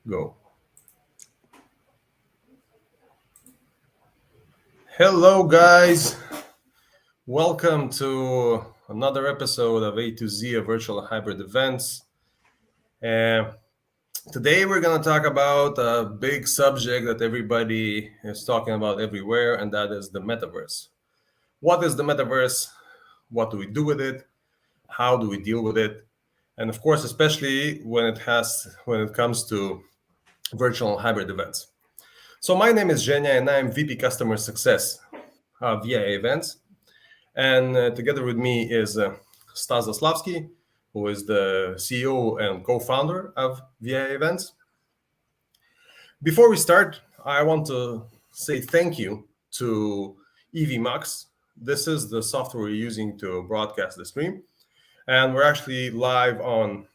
Go. Hello, guys. Welcome to another episode of A2Z, a virtual hybrid events. Uh, Today, we're going to talk about a big subject that everybody is talking about everywhere, and that is the metaverse. What is the metaverse? What do we do with it? How do we deal with it? And of course, especially when it comes to virtual hybrid events. So my name is Zhenia, and I'm VP Customer Success via events. And together with me is Stas Zaslavsky, who is the CEO and co-founder of VA Events. Before we start, I want to say thank you to EVMux. This is the software we're using to broadcast the stream. And we're actually live on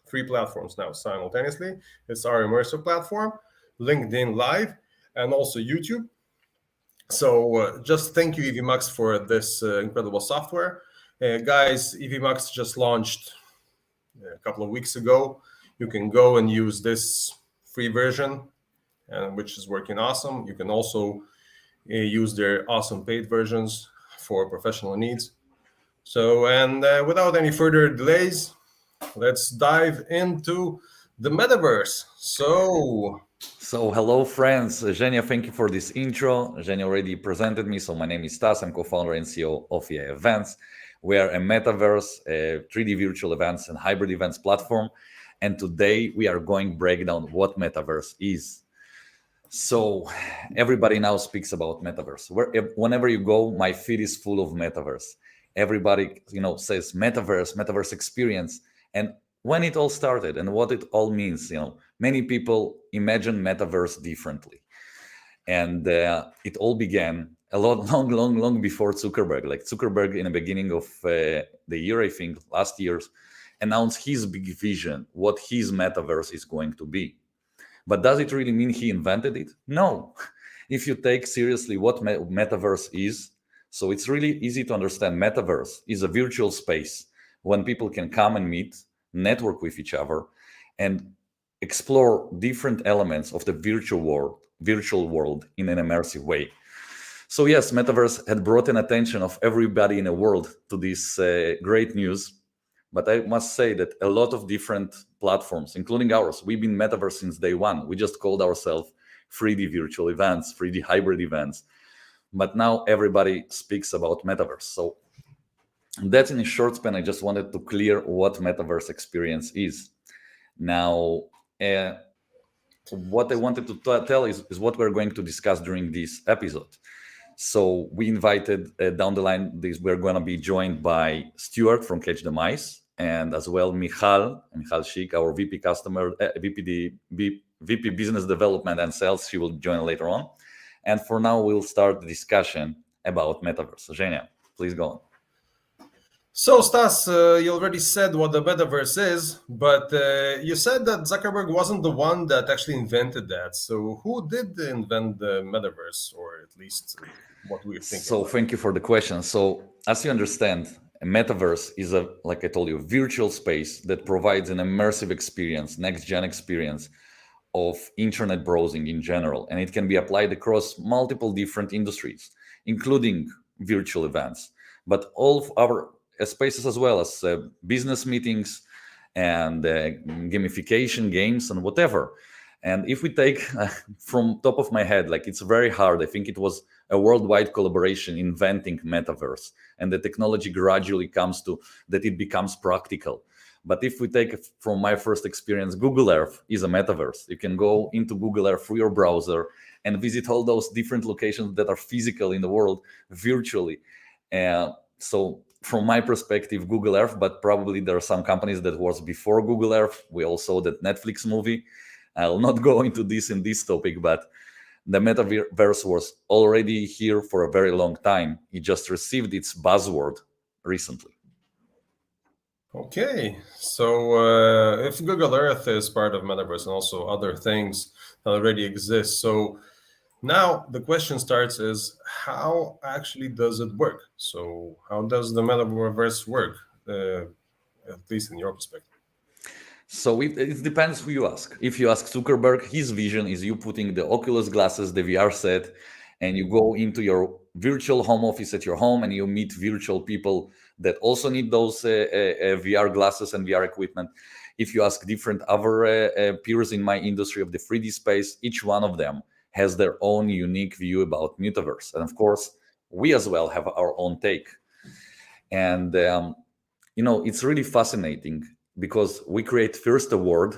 3 platforms now simultaneously. It's our immersive platform, LinkedIn Live, and also YouTube. So just thank you, EVMux, for this incredible software. Guys, EVMux just launched a couple of weeks ago. You can go and use this free version, which is working awesome. You can also use their awesome paid versions for professional needs. So, and without any further delays, let's dive into the metaverse. So hello, friends. Zhenia, thank you for this intro. Zhenia already presented me. So my name is Stas. I'm co-founder and CEO of EA Events. We are a metaverse, a 3D virtual events and hybrid events platform. And today we are going to break down what metaverse is. So everybody now speaks about metaverse. Whenever you go, my feed is full of metaverse. Everybody, says metaverse experience. And when it all started and what it all means, many people imagine metaverse differently. And it all began a lot long before Zuckerberg. Like Zuckerberg in the beginning of the year, I think last year, announced his big vision, what his metaverse is going to be. But does it really mean he invented it? No. If you take seriously what metaverse is, so it's really easy to understand. Metaverse is a virtual space when people can come and meet, network with each other, and explore different elements of the virtual world in an immersive way. So yes, metaverse had brought an attention of everybody in the world to this great news. But I must say that a lot of different platforms, including ours, we've been metaverse since day one. We just called ourselves 3D virtual events, 3D hybrid events. But now everybody speaks about metaverse. So that's in a short span. I just wanted to clear what metaverse experience is. Now, what I wanted to tell is what we're going to discuss during this episode. So we invited down the line, we're going to be joined by Stuart from Catch the Mice, and as well Michal Shik, our VP Business Development and Sales. She will join later on. And for now, we'll start the discussion about metaverse. Zhenia, please go on. So, Stas, you already said what the metaverse is, but you said that Zuckerberg wasn't the one that actually invented that. So, who did invent the metaverse, or at least what we're thinking? So, thank you for the question. So, as you understand, a metaverse is like I told you, a virtual space that provides an immersive experience, next-gen experience of internet browsing in general, and it can be applied across multiple different industries, including virtual events, but all of our spaces as well as business meetings and gamification games and whatever. And if we take from top of my head, like it's very hard. I think it was a worldwide collaboration inventing metaverse, and the technology gradually comes to that it becomes practical. But if we take from my first experience, Google Earth is a metaverse. You can go into Google Earth through your browser and visit all those different locations that are physical in the world virtually. So from my perspective, Google Earth, but probably there are some companies that was before Google Earth. We all saw that Netflix movie. I'll not go into this in this topic, but the metaverse was already here for a very long time. It just received its buzzword recently. Okay, so if Google Earth is part of metaverse and also other things that already exist, so now the question starts is how actually does it work? So how does the metaverse work, at least in your perspective? So it depends who you ask. If you ask Zuckerberg, his vision is you putting the Oculus glasses, the VR set, and you go into your virtual home office at your home and you meet virtual people that also need those VR glasses and VR equipment. If you ask different other peers in my industry of the 3D space, each one of them has their own unique view about Metaverse. And of course, we as well have our own take. And it's really fascinating because we create first a word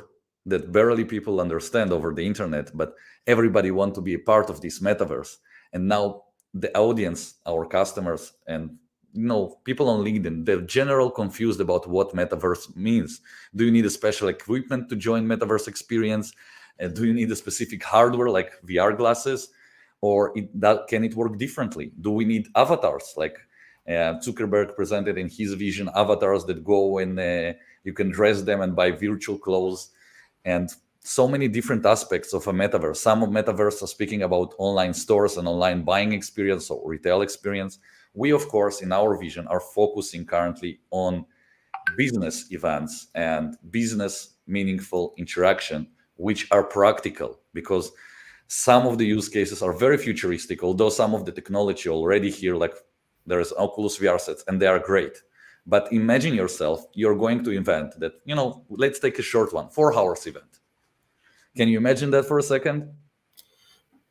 that barely people understand over the internet, but everybody want to be a part of this metaverse. And now the audience, our customers, and people on LinkedIn, they're general confused about what metaverse means. Do you need a special equipment to join metaverse experience? Do you need a specific hardware like VR glasses, or can it work differently? Do we need avatars like Zuckerberg presented in his vision, avatars that go and you can dress them and buy virtual clothes, and so many different aspects of a metaverse. Some of metaverse are speaking about online stores and online buying experience or retail experience. We, of course, in our vision are focusing currently on business events and business meaningful interaction, which are practical because some of the use cases are very futuristic, although some of the technology already here, like there's Oculus VR sets, and they are great. But imagine yourself, you're going to event that, let's take a short one, 4 hours event. Can you imagine that for a second?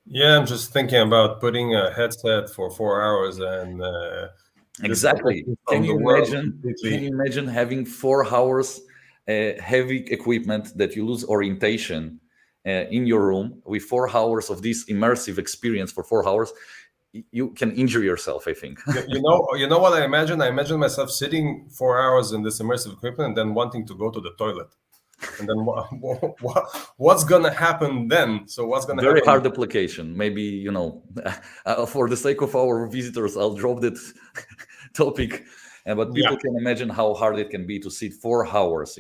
Yeah, I'm just thinking about putting a headset for 4 hours and Exactly. from the world completely. Can you imagine having 4 hours heavy equipment that you lose orientation in your room with 4 hours of this immersive experience for 4 hours? You can injure yourself, I think. You know what I imagine? I imagine myself sitting 4 hours in this immersive equipment and then wanting to go to the toilet. And then what's gonna happen then? So what's gonna Very happen? hard application. Maybe, for the sake of our visitors, I'll drop that topic. But people can imagine how hard it can be to sit 4 hours,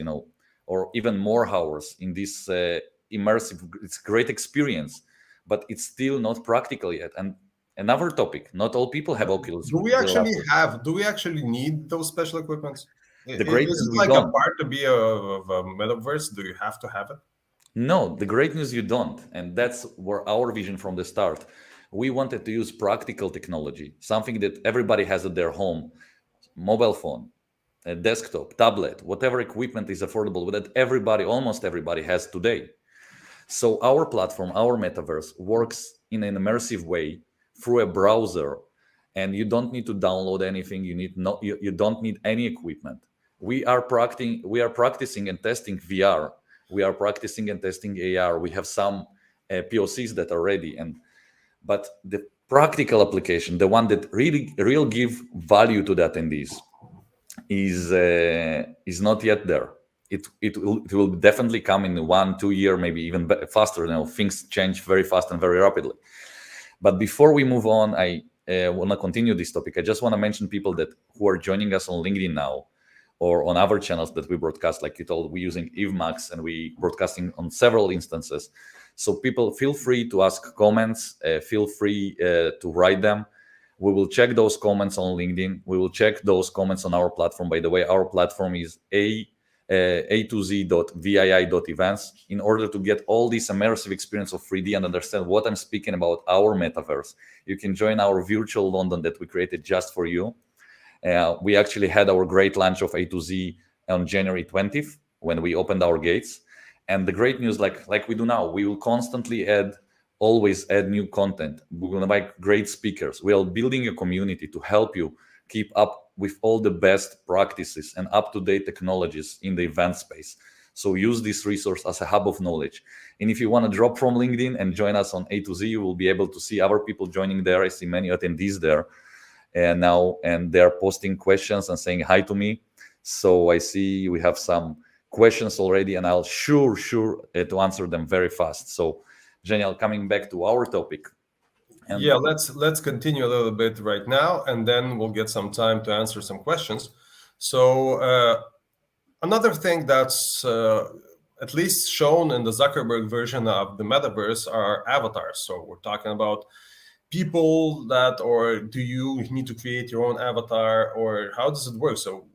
or even more hours in this immersive. It's great experience, but it's still not practical yet. And another topic, not all people have Oculus. Do we actually need those special equipments? The great Is news it we like don't. a part to be of a metaverse? Do you have to have it? No, the great news you don't. And that's where our vision from the start. We wanted to use practical technology, something that everybody has at their home, mobile phone, a desktop, tablet, whatever equipment is affordable, that almost everybody has today. So our platform, our metaverse, works in an immersive way through a browser, and you don't need to download anything. You don't need any equipment. We are practicing and testing VR. We are practicing and testing AR. We have some POCs that are ready, but the practical application, the one that really give value to the attendees, is not yet there. It will definitely come in 1-2 year, maybe even faster. Things change very fast and very rapidly. But before we move on, I want to continue this topic. I just want to mention people who are joining us on LinkedIn now, or on other channels that we broadcast. Like you told, we're using EveMax and we broadcasting on several instances. So people, feel free to ask comments. Feel free to write them. We will check those comments on LinkedIn. We will check those comments on our platform. By the way, our platform is A2Z.vii.events. In order to get all this immersive experience of 3D and understand what I'm speaking about, our metaverse, you can join our virtual London that we created just for you. We actually had our great launch of A2Z on January 20th when we opened our gates. And the great news, like we do now, we will constantly always add new content. We're going to make great speakers. We are building a community to help you keep up with all the best practices and up-to-date technologies in the event space. So use this resource as a hub of knowledge. And if you want to drop from LinkedIn and join us on A2Z, you will be able to see other people joining there. I see many attendees there now, and they're posting questions and saying hi to me. So I see we have some questions already, and I'll sure to answer them very fast. So Zhenia, coming back to our topic. Let's continue a little bit right now, and then we'll get some time to answer some questions. So another thing that's at least shown in the Zuckerberg version of the metaverse are avatars. So we're talking about people or do you need to create your own avatar, or how does it work? So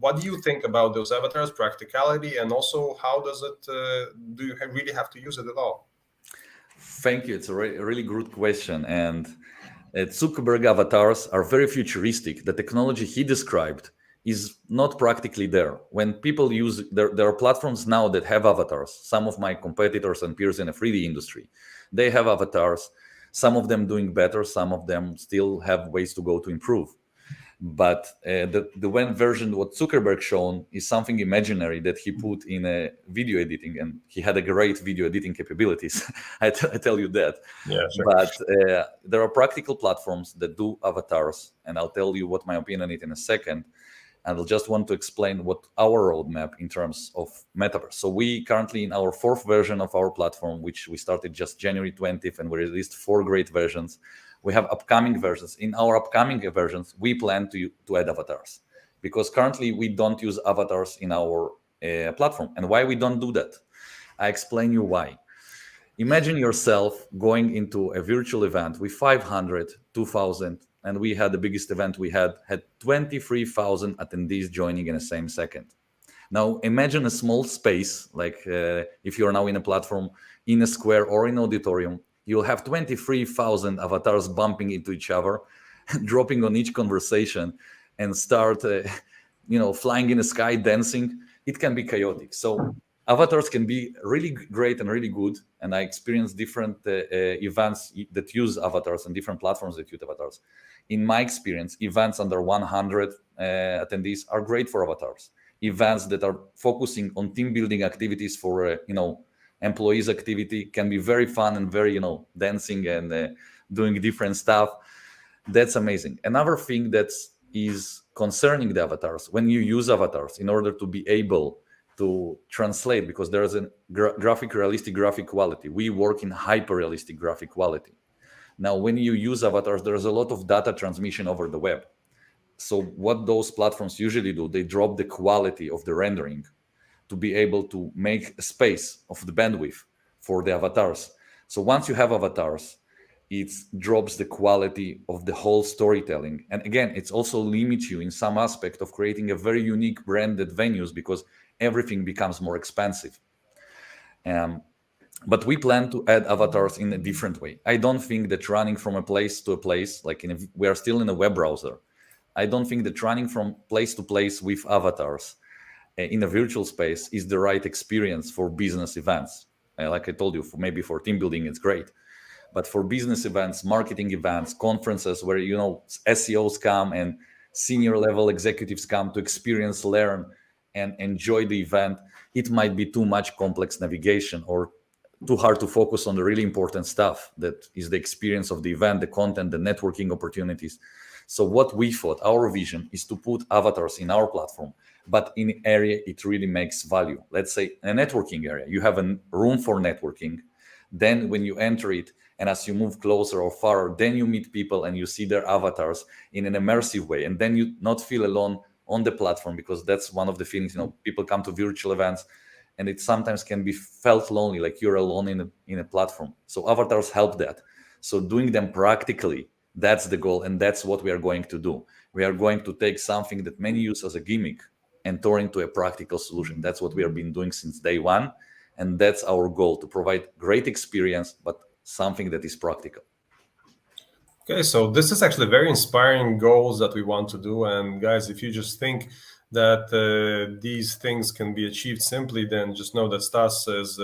what do you think about those avatars, practicality, and also how does it? Do you really have to use it at all? Thank you. It's a really good question. And Zuckerberg avatars are very futuristic. The technology he described is not practically there. When people use, there are platforms now that have avatars. Some of my competitors and peers in the 3D industry, they have avatars. Some of them doing better. Some of them still have ways to go to improve. But the one version what Zuckerberg shown is something imaginary that he put in a video editing, and he had a great video editing capabilities. I tell you that. Yeah, sure. But there are practical platforms that do avatars, and I'll tell you what my opinion on it in a second. And I'll just want to explain what our roadmap in terms of Metaverse. So we currently in our 4th version of our platform, which we started just January 20th, and we released 4 great versions. We have upcoming versions. In our upcoming versions, we plan to add avatars, because currently we don't use avatars in our platform. And why we don't do that? I explain you why. Imagine yourself going into a virtual event with 500, 2,000, and we had the biggest event we had 23,000 attendees joining in the same second. Now imagine a small space, like if you're now in a platform, in a square or in an auditorium, you'll have 23,000 avatars bumping into each other, dropping on each conversation, and start, flying in the sky, dancing. It can be chaotic. So avatars can be really great and really good. And I experienced different events that use avatars and different platforms that use avatars. In my experience, events under 100 attendees are great for avatars. Events that are focusing on team building activities for, employees activity can be very fun and very, dancing and doing different stuff. That's amazing. Another thing that is concerning the avatars, when you use avatars in order to be able to translate, because there is a realistic graphic quality. We work in hyper realistic graphic quality. Now, when you use avatars, there's a lot of data transmission over the web. So what those platforms usually do, they drop the quality of the rendering to be able to make a space of the bandwidth for the avatars. So once you have avatars, it drops the quality of the whole storytelling. And again, it's also limits you in some aspect of creating a very unique branded venues, because everything becomes more expensive. But we plan to add avatars in a different way. I don't think that running from a place to a place, like we are still in a web browser. I don't think that running from place to place with avatars in a virtual space is the right experience for business events. Like I told you, maybe for team building, it's great. But for business events, marketing events, conferences where, SEOs come and senior level executives come to experience, learn, and enjoy the event, it might be too much complex navigation or too hard to focus on the really important stuff that is the experience of the event, the content, the networking opportunities. So what we thought, our vision, is to put avatars in our platform, but in an area it really makes value. Let's say a networking area, you have a room for networking. Then when you enter it, and as you move closer or far, then you meet people and you see their avatars in an immersive way. And then you not feel alone on the platform, because that's one of the feelings, people come to virtual events and it sometimes can be felt lonely, like you're alone in a platform. So avatars help that. So doing them practically, that's the goal. And that's what we are going to do. We are going to take something that many use as a gimmick and turn into a practical solution. That's what we have been doing since day one. And that's our goal, to provide great experience, but something that is practical. Okay, so this is actually very inspiring goals that we want to do. And guys, if you just think that these things can be achieved simply, then just know that Stas is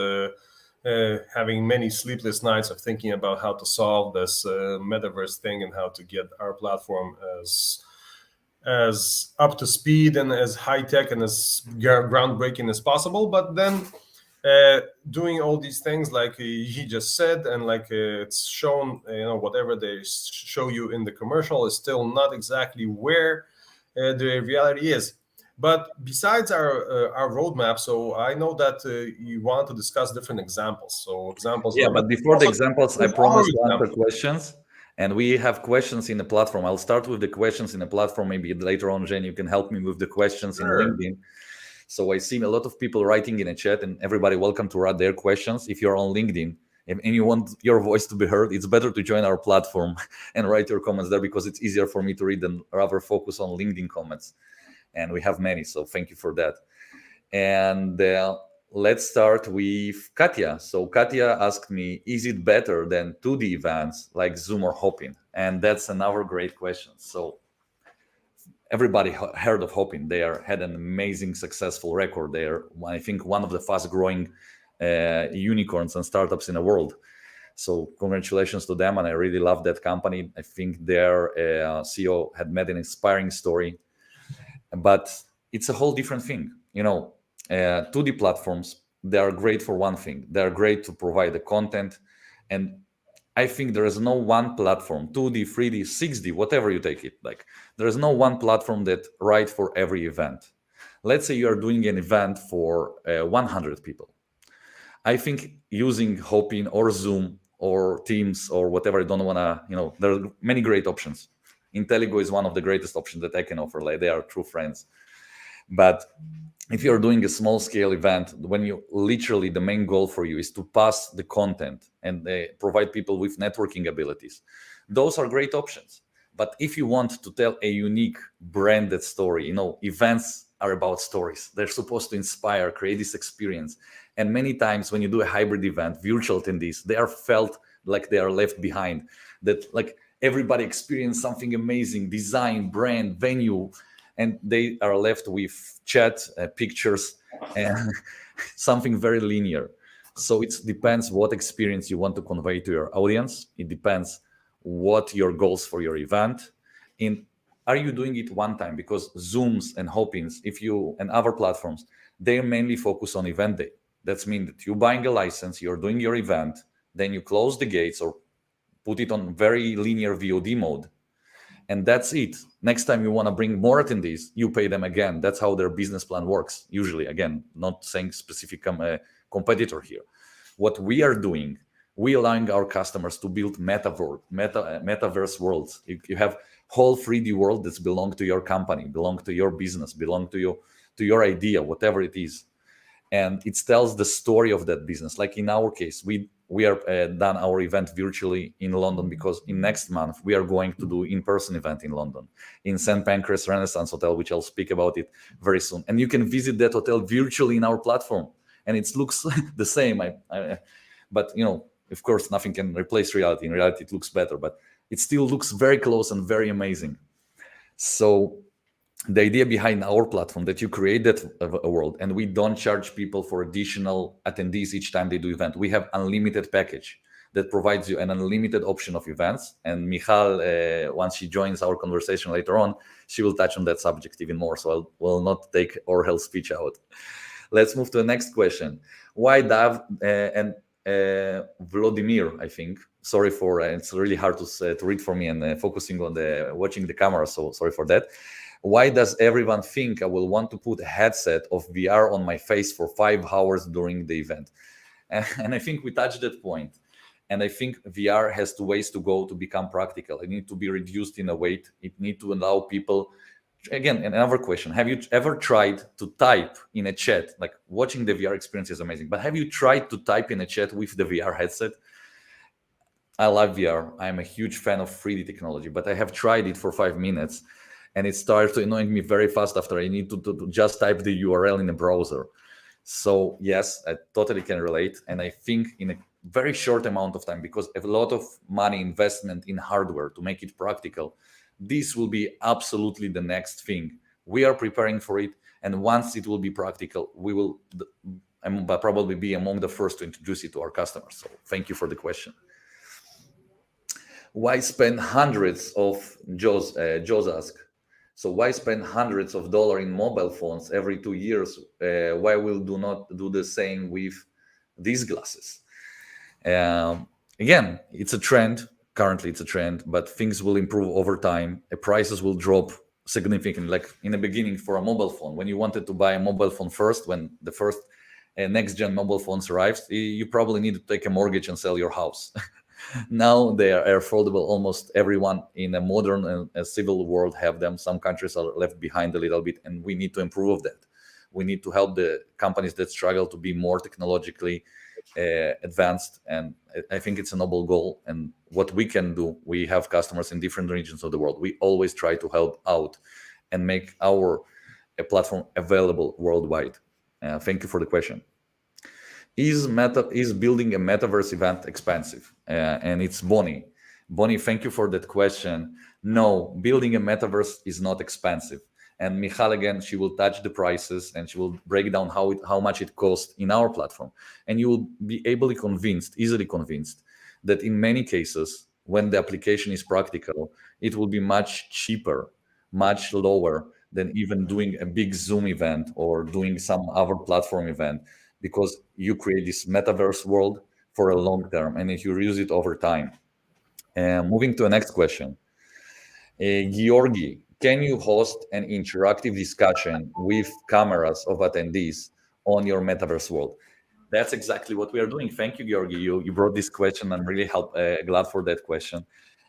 having many sleepless nights of thinking about how to solve this metaverse thing and how to get our platform as up to speed and as high tech and as groundbreaking as possible. But then doing all these things like he just said, and like it's shown, whatever they show you in the commercial is still not exactly where the reality is. But besides our roadmap, so I know that you want to discuss different examples. So examples. Yeah, but before the examples, I promise to answer questions. And we have questions in the platform. I'll start with the questions in the platform. Maybe later on, Jen, you can help me with the questions in LinkedIn. So I see a lot of people writing in a chat, and everybody welcome to write their questions. If you're on LinkedIn and you want your voice to be heard, it's better to join our platform and write your comments there, because it's easier for me to read than rather focus on LinkedIn comments. and we have many. So thank you for that. And let's start with Katya. So Katya asked me, is it better than 2D events like Zoom or Hopin? And that's another great question. So everybody heard of Hopin. They had an amazing, successful record. They are, I think, one of the fast-growing unicorns and startups in the world. So congratulations to them, and I really love that company. I think their CEO had made an inspiring story, but it's a whole different thing. 2D platforms, they are great for one thing. They are great to provide the content, and I think there is no one platform, 2D, 3D, 6D, whatever you take it. Like, there is no one platform that right for every event. Let's say you are doing an event for 100 people. I think using Hopin or Zoom or Teams or whatever, I don't want to, there are many great options. Inteligo is one of the greatest options that I can offer. Like, they are true friends. But if you're doing a small scale event, when you literally, the main goal for you is to pass the content and provide people with networking abilities, those are great options. But if you want to tell a unique branded story, events are about stories. They're supposed to inspire, create this experience. And many times when you do a hybrid event, virtual attendees, they are felt like they are left behind, that like everybody experienced something amazing, design, brand, venue, and they are left with chat, pictures, and something very linear. So it depends what experience you want to convey to your audience. It depends what your goals for your event. And are you doing it one time? Because Zooms and Hopins, and other platforms, they mainly focus on event day. That means that you're buying a license, you're doing your event, then you close the gates or put it on very linear VOD mode, and that's it. Next time you want to bring more attendees, you pay them again. That's how their business plan works. Usually, again, not saying specific competitor here. What we are doing, we allowing our customers to build metaverse worlds. You have whole 3D world that's belong to your company, belong to your business, belong to your idea, whatever it is, and it tells the story of that business. Like in our case, we are done our event virtually in London, because in next month we are going to do in-person event in London, in St. Pancras Renaissance Hotel, which I'll speak about it very soon. And you can visit that hotel virtually in our platform, and it looks the same. But of course, nothing can replace reality. In reality, it looks better, but it still looks very close and very amazing. So the idea behind our platform, that you create that a world, and we don't charge people for additional attendees each time they do event. We have unlimited package that provides you an unlimited option of events. And Michal, once she joins our conversation later on, she will touch on that subject even more. So I will not take Orhel's speech out. Let's move to the next question. Why Dav and Vladimir, I think. Sorry for it's really hard to read for me and focusing on watching the camera. So sorry for that. Why does everyone think I will want to put a headset of VR on my face for 5 hours during the event? And I think we touched that point. And I think VR has 2 ways to go to become practical. It needs to be reduced in a weight. It needs to allow people. Again, another question. Have you ever tried to type in a chat? Like, watching the VR experience is amazing, but have you tried to type in a chat with the VR headset? I love VR. I'm a huge fan of 3D technology, but I have tried it for 5 minutes. And it starts to annoying me very fast after I need to just type the URL in the browser. So yes, I totally can relate. And I think in a very short amount of time, because a lot of money investment in hardware to make it practical, this will be absolutely the next thing. We are preparing for it. And once it will be practical, we will probably be among the first to introduce it to our customers. So thank you for the question. Why spend hundreds of Joe's ask? So why spend hundreds of dollars in mobile phones every 2 years? Why will do not do the same with these glasses? Again, it's a trend. Currently, it's a trend, but things will improve over time. The prices will drop significantly. Like in the beginning, for a mobile phone, when you wanted to buy a mobile phone first, when the first next-gen mobile phones arrived, you probably need to take a mortgage and sell your house. Now they are affordable. Almost everyone in a modern civil world have them. Some countries are left behind a little bit, and we need to improve that. We need to help the companies that struggle to be more technologically advanced, and I think it's a noble goal. And what we can do, we have customers in different regions of the world. We always try to help out and make our a platform available worldwide? Thank you for the question. Is building a metaverse event expensive? And it's Bonnie. Bonnie, thank you for that question. No, building a metaverse is not expensive. And Michal, again, she will touch the prices and she will break down how much it costs in our platform. And you will be easily convinced, that in many cases, when the application is practical, it will be much cheaper, much lower than even doing a big Zoom event or doing some other platform event, because you create this metaverse world for a long term and if you use it over time. And moving to the next question. Georgi, can you host an interactive discussion with cameras of attendees on your metaverse world? That's exactly what we are doing. Thank you, Georgi. You brought this question. I'm really glad for that question.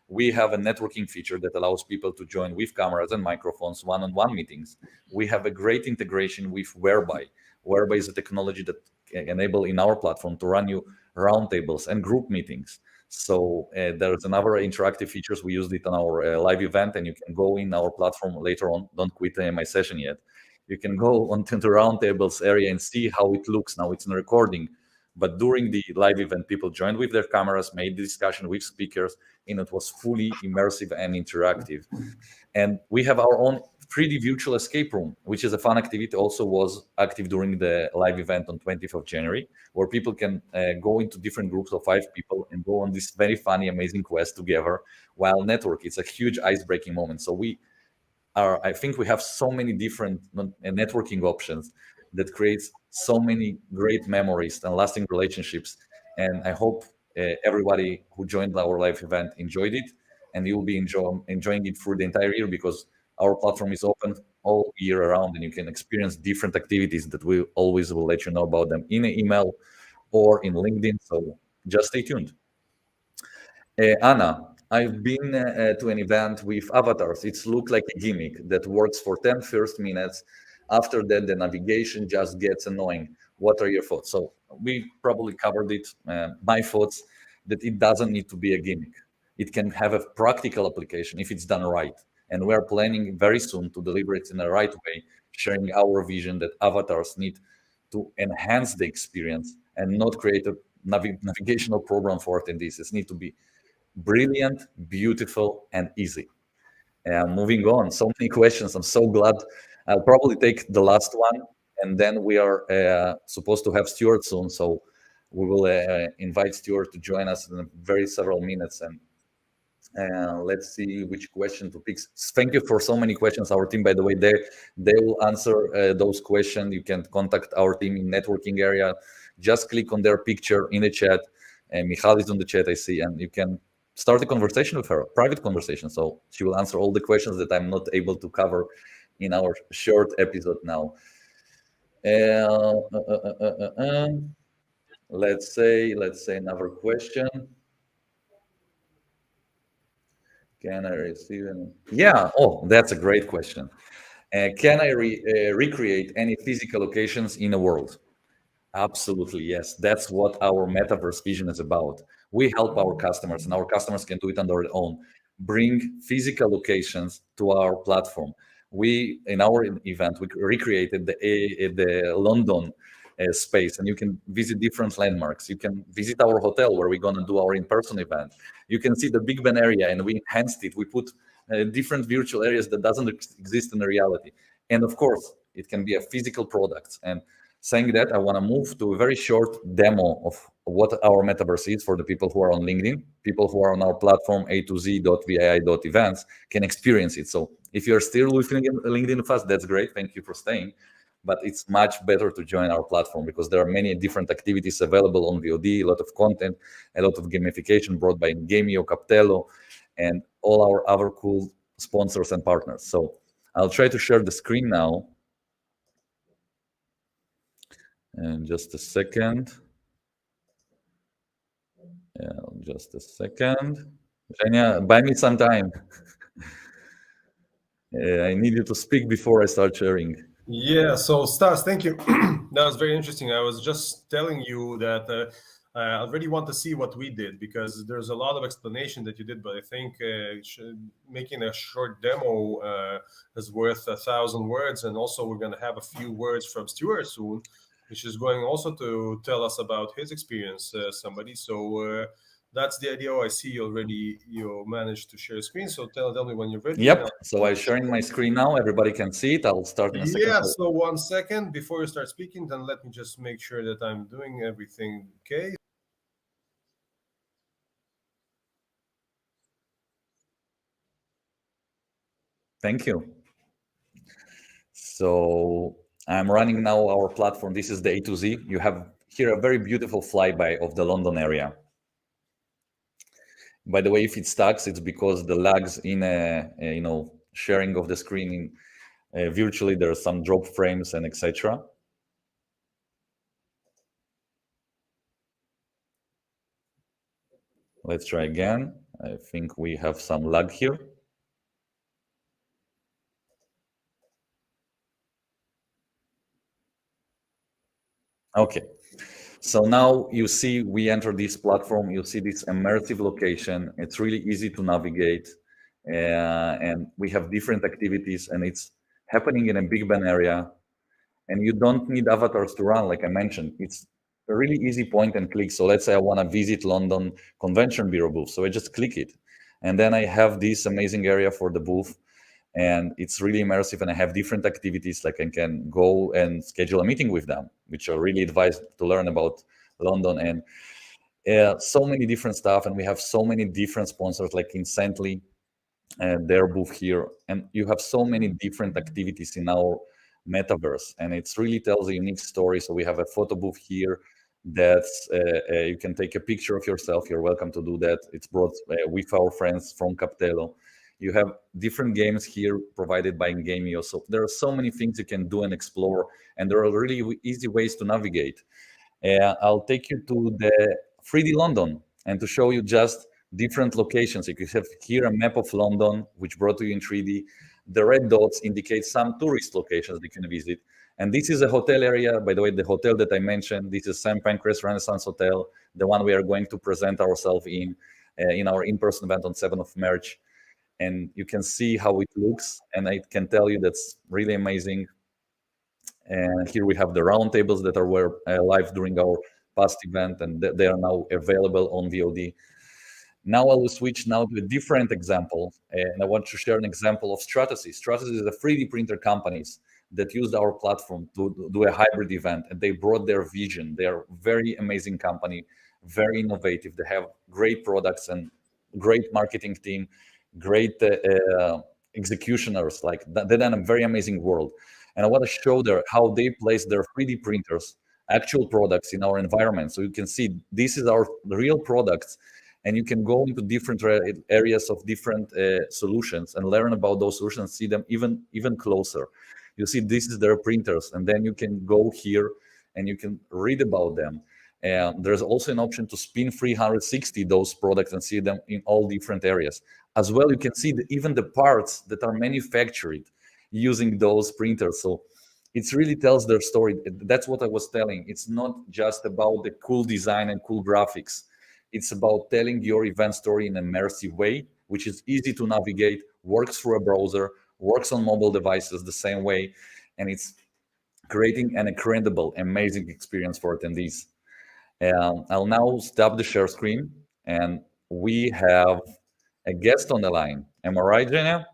We have a networking feature that allows people to join with cameras and microphones one-on-one meetings. We have a great integration with Whereby. Whereby is a technology that can enable in our platform to run you roundtables and group meetings. So there's another interactive features. We used it on our live event, and you can go in our platform later on. Don't quit my session yet. You can go onto the roundtables area and see how it looks. Now it's in recording, but during the live event, people joined with their cameras, made the discussion with speakers, and it was fully immersive and interactive. And we have our own 3D virtual escape room, which is a fun activity, also was active during the live event on 20th of January, where people can go into different groups of 5 people and go on this very funny, amazing quest together while network. It's a huge ice-breaking moment. So I think we have so many different networking options that creates so many great memories and lasting relationships. And I hope everybody who joined our live event enjoyed it, and you'll be enjoying it through the entire year, because our platform is open all year around, and you can experience different activities that we always will let you know about them in an email or in LinkedIn. So just stay tuned. Anna, I've been to an event with avatars. It's looked like a gimmick that works for 10 first minutes. After that, the navigation just gets annoying. What are your thoughts? So we probably covered it. My thoughts that it doesn't need to be a gimmick. It can have a practical application if it's done right. And we're planning very soon to deliver it in the right way, sharing our vision that avatars need to enhance the experience and not create a navigational program for attendees. It needs to be brilliant, beautiful, and easy. And moving on, so many questions. I'm so glad. I'll probably take the last one, and then we are supposed to have Stuart soon. So we will invite Stuart to join us in very several minutes. And let's see which question to pick. Thank you for so many questions. Our team, by the way, they will answer those questions. You can contact our team in networking area. Just click on their picture in the chat. And Michal is on the chat, I see, and you can start a conversation with her, a private conversation. So she will answer all the questions that I'm not able to cover in our short episode now. Let's say another question. Can I receive an... Yeah, oh, that's a great question. Can I recreate any physical locations in the world? Absolutely, yes. That's what our metaverse vision is about. We help our customers, and our customers can do it on their own. Bring physical locations to our platform. We, in our event, we recreated the London space, and you can visit different landmarks. You can visit our hotel where we're going to do our in-person event. You can see the Big Ben area, and we enhanced it. We put different virtual areas that doesn't exist in the reality. And of course, it can be a physical product. And saying that, I want to move to a very short demo of what our metaverse is for the people who are on LinkedIn. People who are on our platform, A2Z.VII.events, can experience it. So if you're still with LinkedIn with us, that's great. Thank you for staying. But it's much better to join our platform because there are many different activities available on VOD, a lot of content, a lot of gamification brought by Gamio, Captello, and all our other cool sponsors and partners. So I'll try to share the screen now. And just a second. Yeah, just a second. Zhenia, buy me some time. I need you to speak before I start sharing. Yeah, so Stas, thank you. That was very interesting. I was just telling you that I already want to see what we did because there's a lot of explanation that you did, but I think making a short demo is worth 1,000 words. And also, we're going to have a few words from Stuart soon, which is going also to tell us about his experience, somebody. So that's the idea. I see you already, you managed to share screen. So tell me when you're ready. Yep. So I'm sharing my screen now. Everybody can see it. I'll start in a second. Yeah, so 1 second before you start speaking, then let me just make sure that I'm doing everything okay. Thank you. So I'm running now our platform. This is the A2Z. You have here a very beautiful flyby of the London area. By the way, if it stacks, it's because the lags in sharing of the screen virtually. There are some drop frames and etc. Let's try again. I think we have some lag here. Okay. So now you see we enter this platform, you see this immersive location. It's really easy to navigate, and we have different activities, and it's happening in a Big Ben area, and you don't need avatars to run, like I mentioned. It's a really easy point and click. So let's say I want to visit London Convention Bureau booth. So I just click it, and then I have this amazing area for the booth, and it's really immersive, and I have different activities, like I can go and schedule a meeting with them, which are really advised to learn about London, and so many different stuff. And we have so many different sponsors, like Incently and their booth here, and you have so many different activities in our metaverse, and it's really tells a unique story. So we have a photo booth here that's you can take a picture of yourself. You're welcome to do that. It's brought with our friends from Captello. You have different games here provided by Ingamio. So there are so many things you can do and explore, and there are really easy ways to navigate. I'll take you to the 3D London and to show you just different locations. You have here a map of London, which brought to you in 3D. The red dots indicate some tourist locations you can visit. And this is a hotel area. By the way, the hotel that I mentioned, this is St. Pancras Renaissance Hotel, the one we are going to present ourselves in our in-person event on 7th of March. And you can see how it looks. And I can tell you that's really amazing. And here we have the round tables that were live during our past event, and they are now available on VOD. Now I will switch now to a different example, and I want to share an example of Stratasys. Stratasys is a 3D printer companies that used our platform to do a hybrid event, and they brought their vision. They are very amazing company, very innovative. They have great products and great marketing team, great executioners. Like they're in a very amazing world. And I want to show there how they place their 3D printers, actual products in our environment. So you can see this is our real products, and you can go into different areas of different solutions and learn about those solutions, see them even closer. You see, this is their printers, and then you can go here and you can read about them. And there's also an option to spin 360 those products and see them in all different areas. As well, you can see even the parts that are manufactured using those printers. So it really tells their story. That's what I was telling. It's not just about the cool design and cool graphics. It's about telling your event story in an immersive way, which is easy to navigate, works through a browser, works on mobile devices the same way, and it's creating an incredible, amazing experience for attendees. I'll now stop the share screen, and we have a guest on the line. Am I right, Zhenia?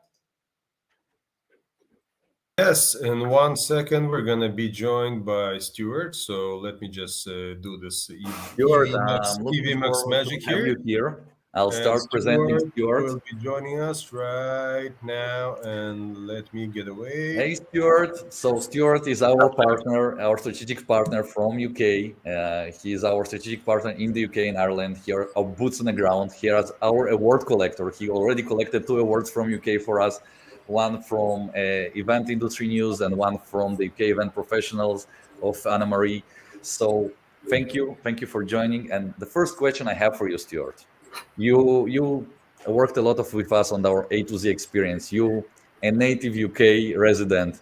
Yes, in 1 second we're gonna be joined by Stuart. So let me just do this Stuart, EV looking Max forward to magic have here. you here. I'll And start presenting Stuart. will be joining us right now, and let me get away. Hey, Stuart. So Stuart is our partner, our strategic partner from UK. He is our strategic partner in the UK and Ireland. Here, our boots on the ground. He is our award collector. He already collected 2 awards from UK for us, one from Event Industry News and one from the UK Event Professionals of Anna Marie. So thank you for joining. And the first question I have for you, Stuart, you worked a lot with us on our A2Z experience. You a native UK resident,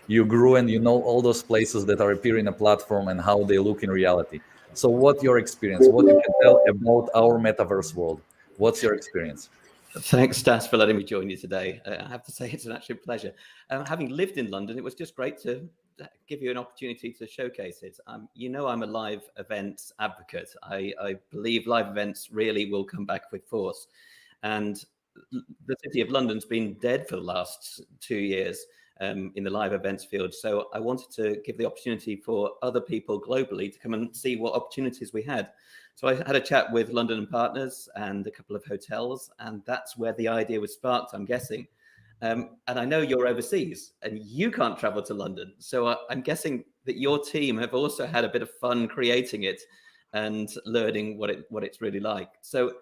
you grew and you know all those places that are appearing in a platform and how they look in reality. So what's your experience? What you can tell about our metaverse world? What's your experience? Thanks, Stas, for letting me join you today. I have to say it's an absolute pleasure. Having lived in London, it was just great to give you an opportunity to showcase it. I'm a live events advocate. I believe live events really will come back with force. And the City of London's been dead for the last 2 years in the live events field. So I wanted to give the opportunity for other people globally to come and see what opportunities we had. So I had a chat with London and Partners and a couple of hotels, and that's where the idea was sparked, I'm guessing. And I know you're overseas and you can't travel to London. So I'm guessing that your team have also had a bit of fun creating it and learning what it's really like. So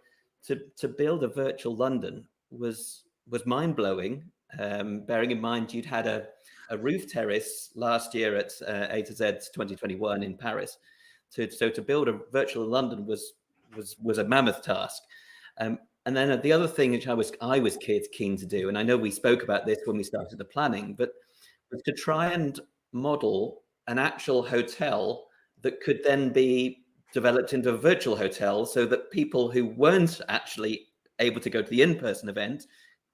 to build a virtual London was mind-blowing, bearing in mind you'd had a roof terrace last year at A2Z 2021 in Paris. So to build a virtual London was a mammoth task. And then the other thing which I was keen to do, and I know we spoke about this when we started the planning, but was to try and model an actual hotel that could then be developed into a virtual hotel, so that people who weren't actually able to go to the in-person event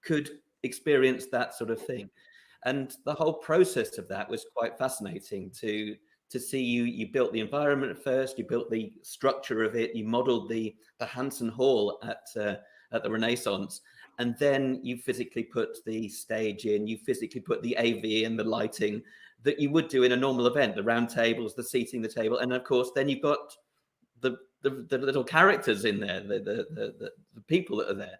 could experience that sort of thing. And the whole process of that was quite fascinating to see. You built the environment at first, you built the structure of it, you modeled the Hanson Hall at the Renaissance, and then you physically put the stage in, you physically put the AV and the lighting that you would do in a normal event, the round tables, the seating, the table, and of course then you've got the little characters in there, the people that are there.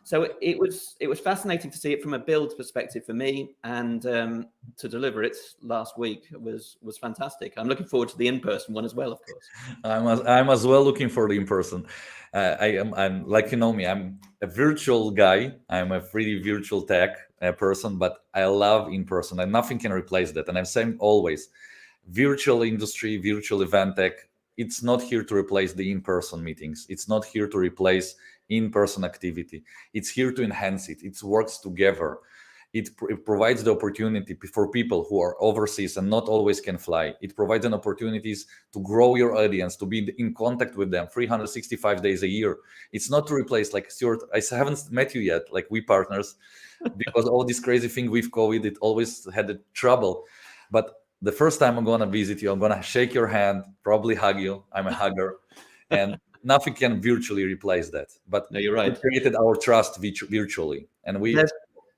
So it was fascinating to see it from a build perspective for me, and to deliver it last week was fantastic. I'm looking forward to the in-person one as well, of course. I'm as well looking for the in-person. I'm like, you know me, I'm a virtual guy. I'm a 3D virtual tech person, but I love in-person, and nothing can replace that. And I'm saying always, virtual industry, virtual event tech, it's not here to replace the in-person meetings. It's not here to replace in-person activity. It's here to enhance it. It works together. It provides the opportunity for people who are overseas and not always can fly. It provides an opportunities to grow your audience, to be in contact with them 365 days a year. It's not to replace, like Stuart, I haven't met you yet, like we partners, because all this crazy thing with COVID, it always had a trouble. But the first time I'm gonna visit you, I'm gonna shake your hand, probably hug you. I'm a hugger, and nothing can virtually replace that. But no, you're right. We created our trust virtually, and we.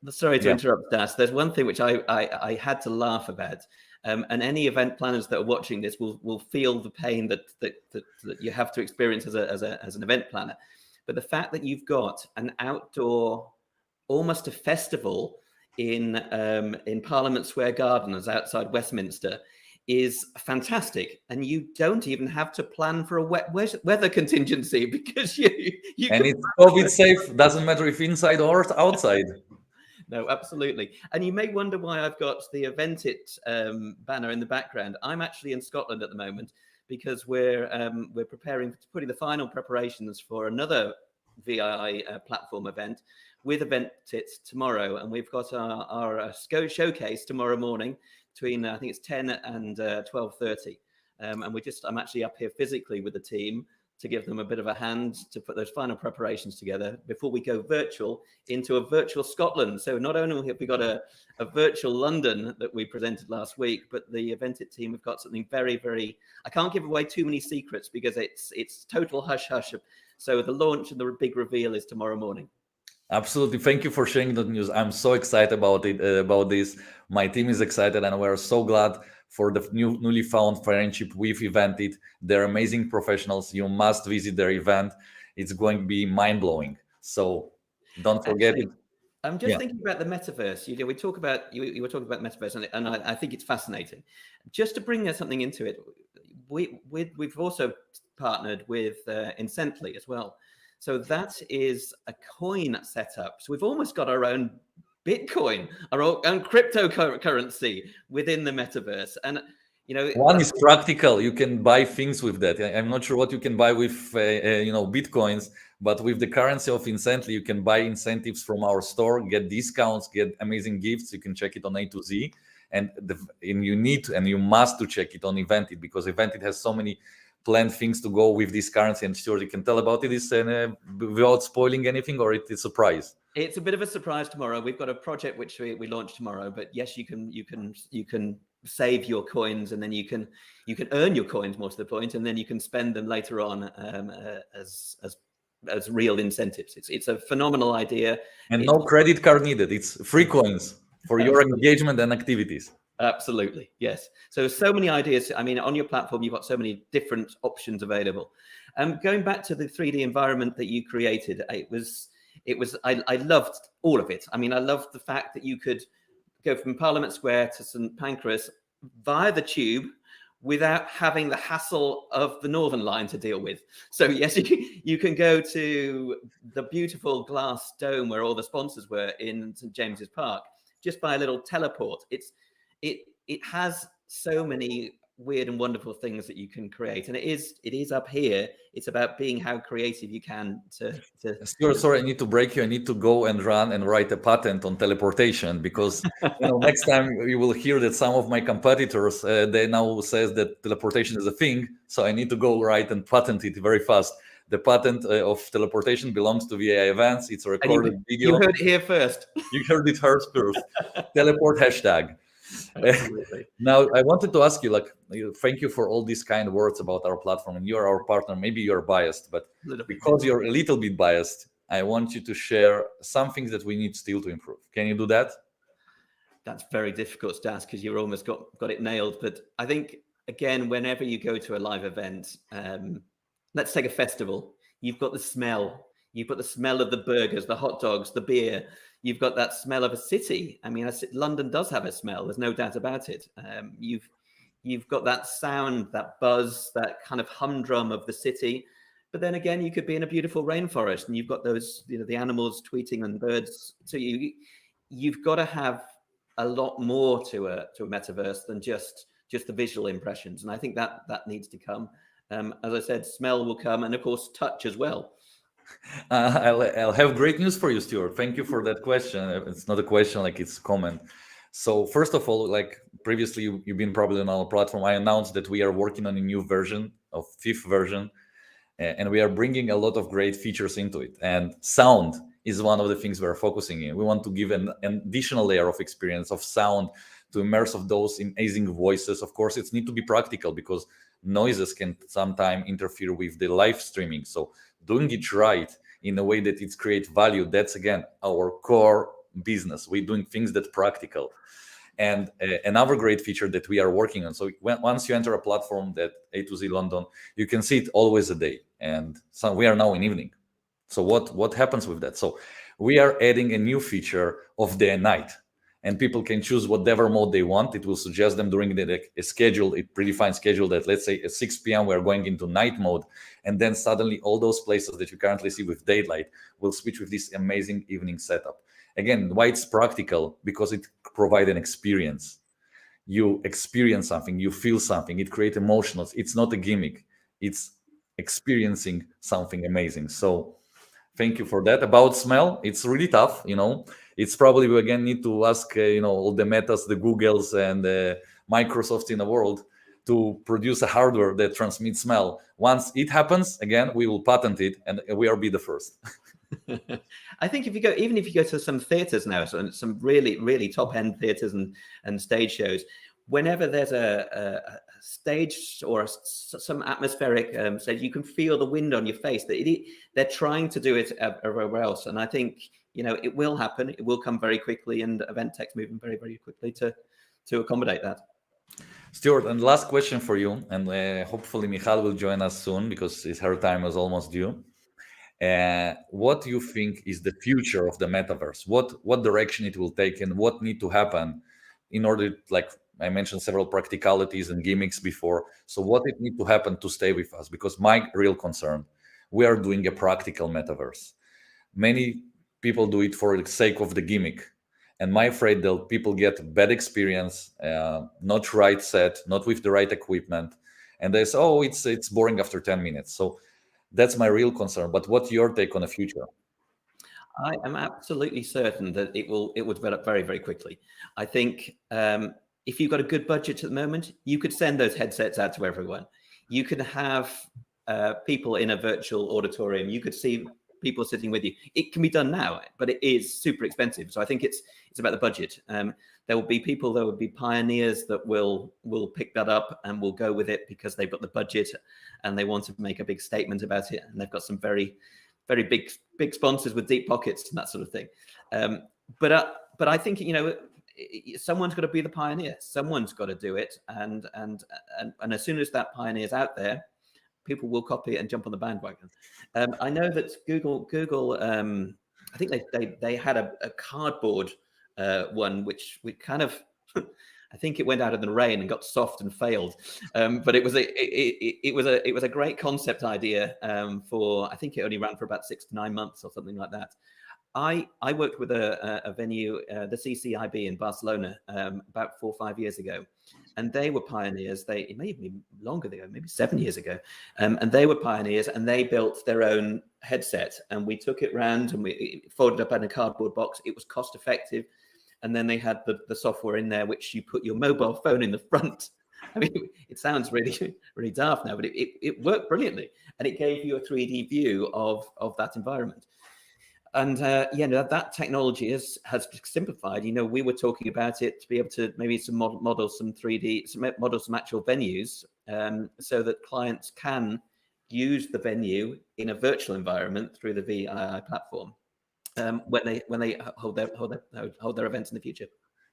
Sorry to interrupt, Stas. There's one thing which I had to laugh about, and any event planners that are watching this will feel the pain that you have to experience as an event planner. But the fact that you've got an outdoor, almost a festival in Parliament Square Gardens outside Westminster is fantastic, and you don't even have to plan for a wet weather contingency, because you and it's COVID safe. Doesn't matter if inside or outside. No, absolutely. And you may wonder why I've got the Event It banner in the background. I'm actually in Scotland at the moment, because we're putting the final preparations for another VI platform event with Event It tomorrow, and we've got our showcase tomorrow morning between I think it's 10 and 12:30, and I'm actually up here physically with the team to give them a bit of a hand to put those final preparations together before we go virtual into a virtual Scotland. So not only have we got a virtual London that we presented last week, but the Event It team have got something very, very, I can't give away too many secrets because it's total hush hush. So the launch and the big reveal is tomorrow morning. Absolutely. Thank you for sharing that news. I'm so excited about it, about this. My team is excited, and we're so glad for the newly found friendship with Event It. They're amazing professionals. You must visit their event. It's going to be mind-blowing. So don't forget it. I'm just thinking about the metaverse. You were talking about the metaverse, and I think it's fascinating. Just to bring something into it, we've also partnered with Incently as well. So that is a coin setup. So we've almost got our own Bitcoin, our own cryptocurrency within the metaverse. And one is practical. You can buy things with that. I'm not sure what you can buy with Bitcoins, but with the currency of Incently, you can buy incentives from our store, get discounts, get amazing gifts. You can check it on A2Z, and you must to check it on Event It, because Event It has so many planned things to go with this currency? And Stuart, you can tell about it without spoiling anything, or it's a surprise? It's a bit of a surprise tomorrow. We've got a project which we launch tomorrow, but yes, you can save your coins, and then you can earn your coins, more to the point, and then you can spend them later on as real incentives. It's a phenomenal idea. And no credit card needed. It's free coins for your engagement and activities. Absolutely, yes. So many ideas. I mean, on your platform, you've got so many different options available. Going back to the 3D environment that you created, I loved all of it. I mean, I loved the fact that you could go from Parliament Square to St Pancras via the tube without having the hassle of the Northern Line to deal with. So yes, you can go to the beautiful glass dome where all the sponsors were in St James's Park just by a little teleport. It has so many weird and wonderful things that you can create, and it is up here. It's about being how creative you can to Sorry, I need to break you. I need to go and run and write a patent on teleportation, because next time you will hear that some of my competitors they now says that teleportation is a thing. So I need to go write and patent it very fast. The patent of teleportation belongs to VAI Events. It's a recorded video. You heard it here first. You heard it first. Teleport hashtag. Now, I wanted to ask you, thank you for all these kind words about our platform, and you're our partner. Maybe you're biased, but because you're a little bit biased, I want you to share some things that we need still to improve. Can you do that? That's very difficult, Stas, because you've almost got it nailed. But I think, again, whenever you go to a live event, let's take a festival. You've got the smell. You've got the smell of the burgers, the hot dogs, the beer. You've got that smell of a city. I mean, London does have a smell. There's no doubt about it. You've got that sound, that buzz, that kind of humdrum of the city. But then again, you could be in a beautiful rainforest, and you've got those, the animals tweeting and birds. So you've got to have a lot more to a metaverse than just the visual impressions. And I think that needs to come. As I said, smell will come, and of course, touch as well. I'll have great news for you, Stuart. Thank you for that question. It's not a question, it's a comment. So first of all, previously you've been probably on our platform, I announced that we are working on a new version, of 5th version, and we are bringing a lot of great features into it. And sound is one of the things we're focusing in. We want to give an additional layer of experience of sound to immerse of those amazing voices. Of course, it needs to be practical, because noises can sometimes interfere with the live streaming. So doing it right in a way that it creates value, that's again our core business. We're doing things that practical. And another great feature that we are working on, so once you enter a platform that A2Z London, you can see it always a day, and so we are now in evening. So what happens with that? So we are adding a new feature of day and night, and people can choose whatever mode they want. It will suggest them during the predefined schedule that, let's say at 6 p.m. we're going into night mode, and then suddenly all those places that you currently see with daylight will switch with this amazing evening setup. Again, why it's practical? Because it provides an experience. You experience something, you feel something, it creates emotions. It's not a gimmick, it's experiencing something amazing. So thank you for that. About smell, it's really tough, It's probably, we again need to ask, all the Metas, the Googles, and the Microsofts in the world to produce a hardware that transmits smell. Once it happens, again, we will patent it, and we will be the first. I think if you go to some theaters now, some really, really top-end theaters and stage shows, whenever there's a stage or some atmospheric stage, you can feel the wind on your face. They're trying to do it everywhere else, and I think it will happen. It will come very quickly, and event tech's moving very, very quickly to accommodate that. Stuart, and last question for you, and hopefully Michal will join us soon, because her time is almost due. What do you think is the future of the metaverse? What direction it will take, and what need to happen in order, like I mentioned several practicalities and gimmicks before. So what it need to happen to stay with us? Because my real concern, we are doing a practical metaverse. Many people do it for the sake of the gimmick. And my afraid that people get bad experience, not right set, not with the right equipment. And they say, oh, it's boring after 10 minutes. So that's my real concern. But what's your take on the future? I am absolutely certain that it will develop very, very quickly. I think if you've got a good budget at the moment, you could send those headsets out to everyone. You can have people in a virtual auditorium. You could see people sitting with you. It can be done now, but it is super expensive. So I think it's about the budget. There will be people, there will be pioneers that will pick that up and will go with it because they've got the budget and they want to make a big statement about it. And they've got some very, very big sponsors with deep pockets and that sort of thing. But I think, someone's got to be the pioneer. Someone's got to do it. And as soon as that pioneer's out there, people will copy it and jump on the bandwagon. I know that Google, I think they had a cardboard one, which we kind of, I think it went out in the rain and got soft and failed. But it was a great concept idea for, I think it only ran for about 6 to 9 months or something like that. I worked with a venue, the CCIB in Barcelona, about 4 or 5 years ago, and they were pioneers. It may even be longer ago, maybe 7 years ago, and they were pioneers, and they built their own headset, and we took it round and we folded up in a cardboard box. It was cost effective, and then they had the software in there, which you put your mobile phone in the front. I mean, it sounds really, really daft now, but it worked brilliantly, and it gave you a 3D view of that environment. And that technology has simplified. We were talking about it to be able to maybe model some 3D, model some actual venues, so that clients can use the venue in a virtual environment through the VII platform when they hold their events in the future.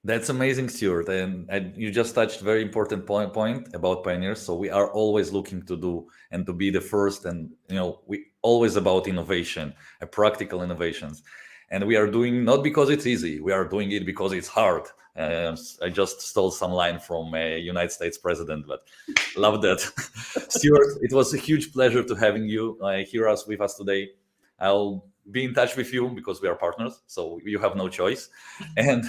That's amazing, Stuart. And you just touched a very important point about pioneers. So we are always looking to do and to be the first. And, we always about innovation, practical innovations. And we are doing not because it's easy. We are doing it because it's hard. I just stole some line from a United States president, but love that. Stuart, it was a huge pleasure to having you here with us today. I'll be in touch with you because we are partners. So you have no choice. And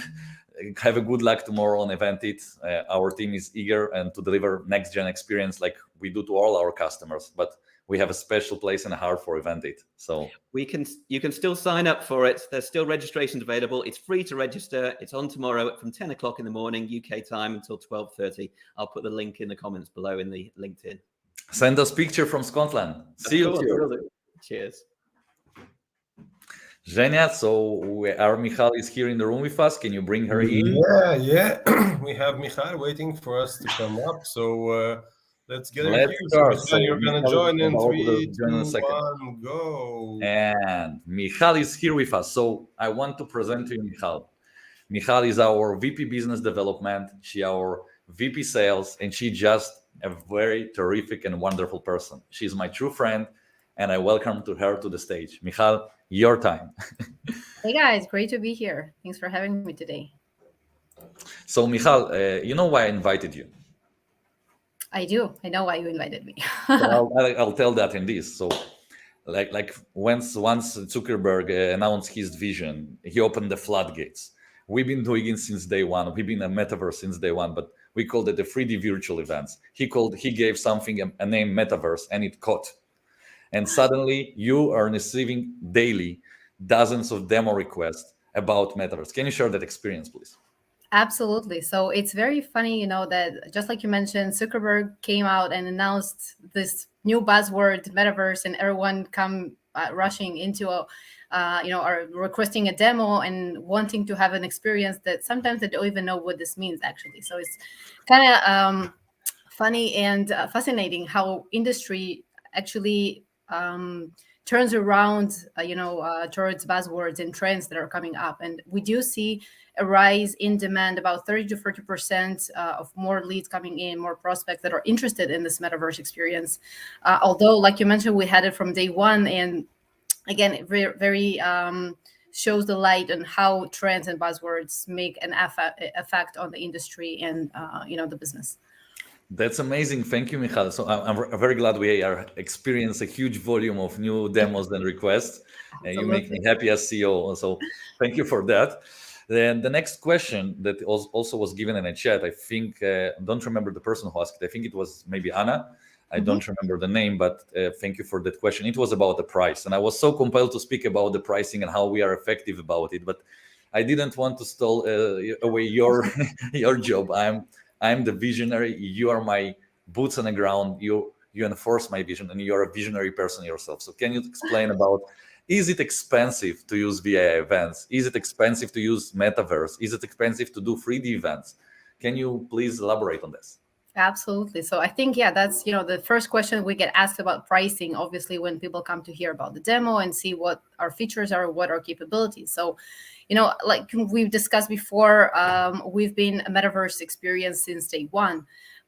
have a good luck tomorrow on Eventit. Our team is eager and to deliver next gen experience like we do to all our customers, but we have a special place in the heart for Eventit. So you can still sign up for it. There's still registrations available. It's free to register. It's on tomorrow from 10 o'clock in the morning UK time until 12:30. I'll put the link in the comments below in the LinkedIn. Send us picture from Scotland. See you. Cheers. Zhenia, so our Michal is here in the room with us. Can you bring her in? Yeah. We have Michal waiting for us to come up. So let's get her here. So you're going to join in 3, 2, 1, go. And Michal is here with us. So I want to present to you Michal. Michal is our VP Business Development. She our VP Sales, and she just a very terrific and wonderful person. She's my true friend, and I welcome her to the stage. Michal, your time. Hey guys, great to be here. Thanks for having me today. So Michal, you know why I invited you? I do. I know why you invited me. So I'll tell the attendees. So like once Zuckerberg announced his vision, he opened the floodgates. We've been doing it since day one. We've been a metaverse since day one, but we called it the 3D virtual events. He gave something a name Metaverse, and it caught. And suddenly you are receiving daily dozens of demo requests about Metaverse. Can you share that experience, please? Absolutely. So it's very funny, that just like you mentioned, Zuckerberg came out and announced this new buzzword, Metaverse, and everyone come rushing into are requesting a demo and wanting to have an experience that sometimes they don't even know what this means, actually. So it's kind of funny and fascinating how industry actually turns around, towards buzzwords and trends that are coming up. And we do see a rise in demand, about 30 to 40% of more leads coming in, more prospects that are interested in this Metaverse experience. Although, like you mentioned, we had it from day one. And again, it very shows the light on how trends and buzzwords make an effect on the industry and, the business. That's amazing. Thank you, Michal. So I'm very glad we are experiencing a huge volume of new demos and requests. You make me happy as CEO. So thank you for that. Then the next question that also was given in a chat, I think, don't remember the person who asked it. I think it was maybe Anna. I don't remember the name, but thank you for that question. It was about the price. And I was so compelled to speak about the pricing and how we are effective about it. But I didn't want to steal away your job. I'm the visionary. You are my boots on the ground. You you enforce my vision, and you're a visionary person yourself. So can you explain about, is it expensive to use VA events? Is it expensive to use Metaverse? Is it expensive to do 3D events? Can you please elaborate on this? Absolutely. So I think, yeah, that's, the first question we get asked about pricing, obviously, when people come to hear about the demo and see what our features are, what our capabilities. So, like we've discussed before, we've been a Metaverse experience since day one.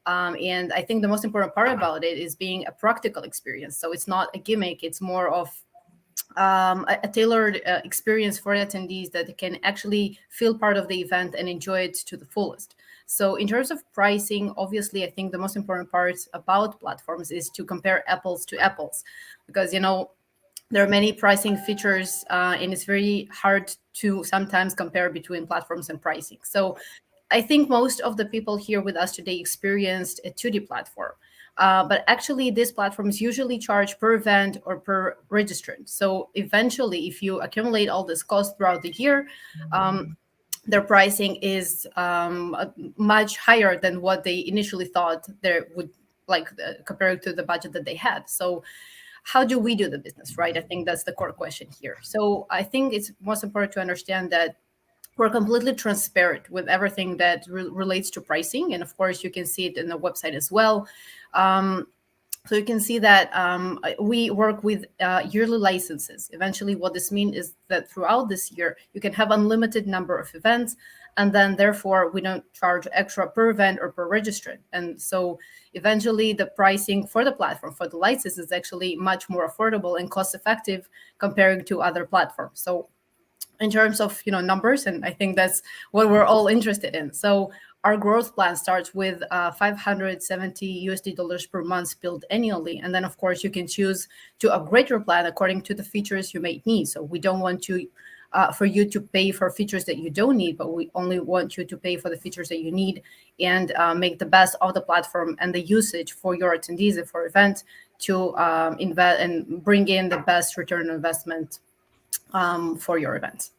And I think the most important part about it is being a practical experience. So it's not a gimmick. It's more of a tailored experience for attendees that can actually feel part of the event and enjoy it to the fullest. So in terms of pricing, obviously, I think the most important part about platforms is to compare apples to apples, because, there are many pricing features and it's very hard to sometimes compare between platforms and pricing. So I think most of the people here with us today experienced a 2D platform. But actually, these platforms usually charge per event or per registrant. So eventually, if you accumulate all this cost throughout the year, their pricing is much higher than what they initially thought there would, compared to the budget that they had. So how do we do the business, right? I think that's the core question here. So I think it's most important to understand that we're completely transparent with everything that relates to pricing. And of course, you can see it in the website as well. So you can see that we work with yearly licenses. Eventually, what this means is that throughout this year, you can have unlimited number of events. And then therefore, we don't charge extra per event or per registrant. And so eventually, the pricing for the platform, for the license, is actually much more affordable and cost effective compared to other platforms. So in terms of numbers, and I think that's what we're all interested in. So our growth plan starts with $570 per month billed annually, and then of course you can choose to upgrade your plan according to the features you may need. So we don't want to for you to pay for features that you don't need, but we only want you to pay for the features that you need and make the best of the platform and the usage for your attendees and for events to invest and bring in the best return on investment for your events.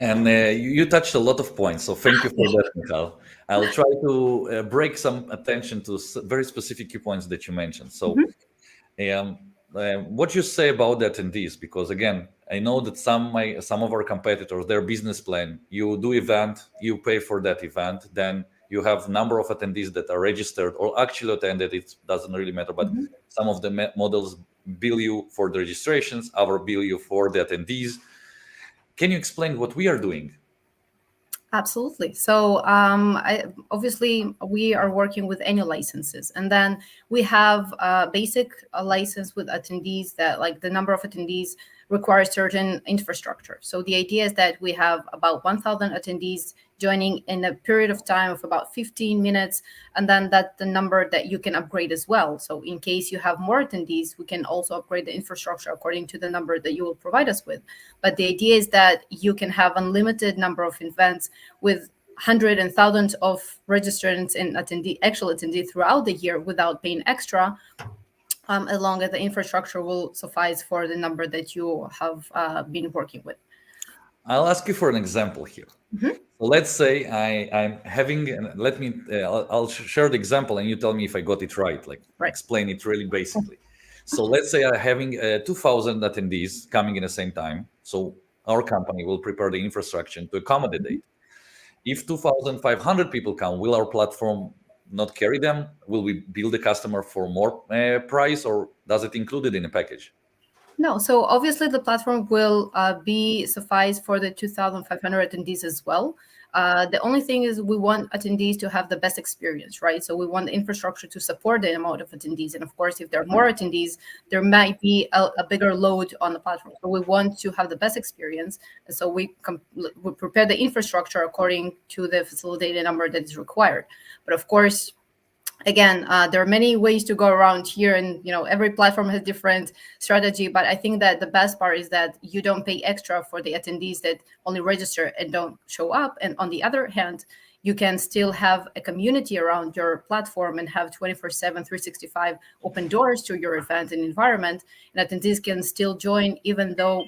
And you touched a lot of points, so thank you for that, Michal. I'll try to break some attention to very specific key points that you mentioned. So what you say about the attendees, because again, I know that some of our competitors, their business plan, you do event, you pay for that event, then you have number of attendees that are registered or actually attended, it doesn't really matter, but some of the models bill you for the registrations, our bill you for the attendees. Can you explain what we are doing? Absolutely. So obviously, we are working with annual licenses. And then we have a basic license with attendees that, like, the number of attendees requires certain infrastructure. So the idea is that we have about 1,000 attendees joining in a period of time of about 15 minutes. And then that's the number that you can upgrade as well. So in case you have more attendees, we can also upgrade the infrastructure according to the number that you will provide us with. But the idea is that you can have unlimited number of events with hundreds and thousands of registrants and actual attendees throughout the year without paying extra, as long as the infrastructure will suffice for the number that you have been working with. I'll ask you for an example here. So let's say I'm having, I'll share the example and you tell me if I got it right, explain it really basically. So let's say I'm having 2,000 attendees coming in the same time. So our company will prepare the infrastructure to accommodate it. If 2,500 people come, will our platform not carry them? Will we bill the customer for more price, or does it include it in a package? No, so obviously the platform will be suffice for the 2,500 attendees as well. The only thing is we want attendees to have the best experience, right? So we want the infrastructure to support the amount of attendees. And of course, if there are more attendees, there might be a bigger load on the platform. So we want to have the best experience. And so we prepare the infrastructure according to the facilitated number that is required. But of course, again, there are many ways to go around here, and every platform has different strategy. But I think that the best part is that you don't pay extra for the attendees that only register and don't show up. And on the other hand, you can still have a community around your platform and have 24/7, 365 open doors to your event and environment. And attendees can still join even though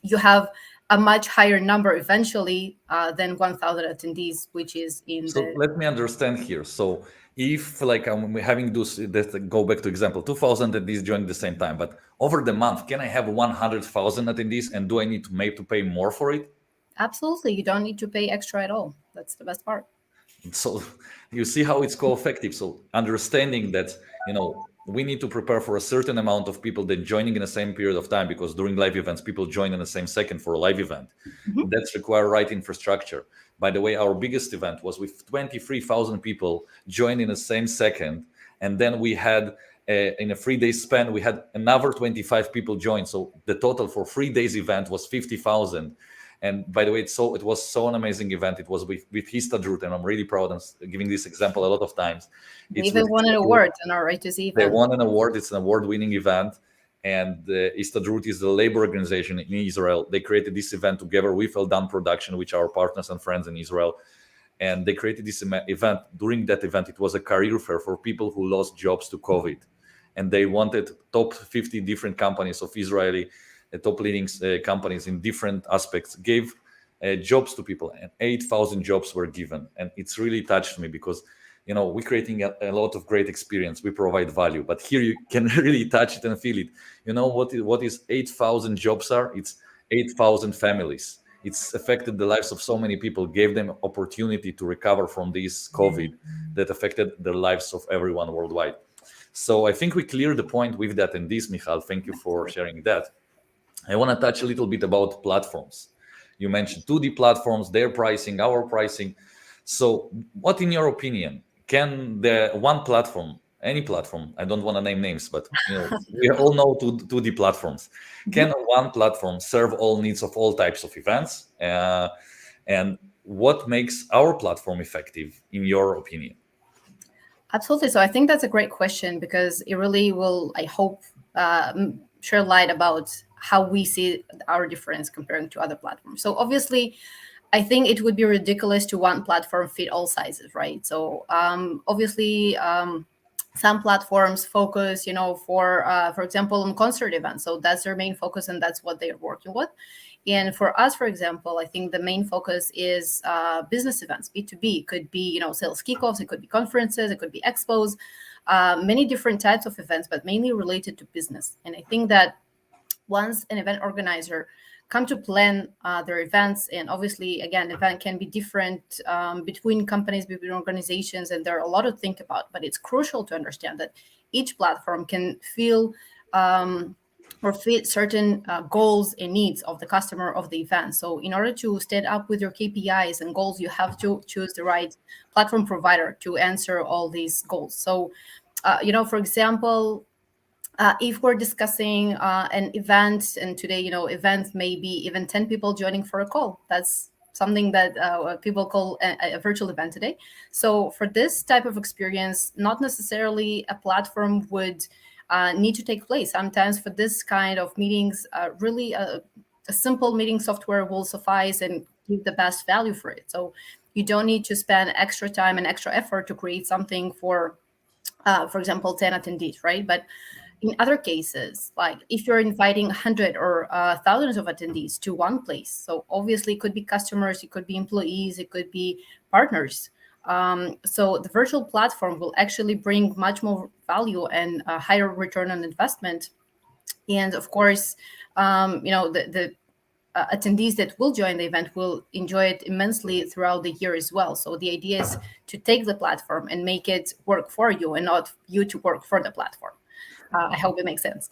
you have a much higher number eventually than 1,000 attendees, which is in So the. let me understand here. So if like I'm having those, that go back to example, 2,000 attendees join at the same time, but over the month, can I have 100,000 attendees, and do I need to pay more for it? Absolutely, you don't need to pay extra at all. That's the best part. So you see how it's co-effective. So understanding that, we need to prepare for a certain amount of people that joining in the same period of time, because during live events, people join in the same second for a live event. Mhm. That's require right infrastructure. By the way, our biggest event was with 23,000 people join in the same second. And then we had, in a 3-day span, we had another 25 people join. So the total for 3 days event was 50,000. And by the way, it was so an amazing event. It was with Histadrut, and I'm really proud of giving this example a lot of times. They It's even with won an Histadrut. award in our A2Z They event. won an award. It's an award-winning event. And Histadrut is the labor organization in Israel. They created this event together with Eldan Production, which are our partners and friends in Israel. And they created this event. During that event, it was a career fair for people who lost jobs to COVID. And they wanted top 50 different companies of Israeli top leading companies in different aspects gave jobs to people, and 8,000 jobs were given. And it's really touched me because, we're creating a lot of great experience. We provide value, but here you can really touch it and feel it. What is 8,000 jobs are? It's 8,000 families. It's affected the lives of so many people, gave them opportunity to recover from this COVID that affected the lives of everyone worldwide. So I think we cleared the point with that. And this, Michal, thank you for sharing that. I want to touch a little bit about platforms. You mentioned 2D platforms, their pricing, our pricing. So what, in your opinion, can the one platform, any platform, I don't want to name names, but we all know 2D platforms. Can one platform serve all needs of all types of events? And what makes our platform effective, in your opinion? Absolutely. So I think that's a great question, because it really will, I hope, share light about how we see our difference comparing to other platforms. So obviously, I think it would be ridiculous to one platform fit all sizes, right? So obviously, some platforms focus, for example, on concert events. So that's their main focus, and that's what they're working with. And for us, for example, I think the main focus is business events, B2B. It could be, sales kickoffs, it could be conferences, it could be expos, many different types of events, but mainly related to business. And I think that once an event organizer come to plan their events, and obviously, again, event can be different between companies, between organizations, and there are a lot to think about, but it's crucial to understand that each platform can feel or fit certain goals and needs of the customer of the event. So in order to stand up with your KPIs and goals, you have to choose the right platform provider to answer all these goals. So, for example, if we're discussing an event, and today, events may be even 10 people joining for a call. That's something that people call a virtual event today. So for this type of experience, not necessarily a platform would need to take place. Sometimes for this kind of meetings, really a simple meeting software will suffice and give the best value for it. So you don't need to spend extra time and extra effort to create something for example, 10 attendees, right? But in other cases, like if you're inviting 100 or thousands of attendees to one place, so obviously it could be customers, it could be employees, it could be partners. So the virtual platform will actually bring much more value and a higher return on investment. And of course, the attendees that will join the event will enjoy it immensely throughout the year as well. So the idea is to take the platform and make it work for you, and not you to work for the platform. I hope it makes sense.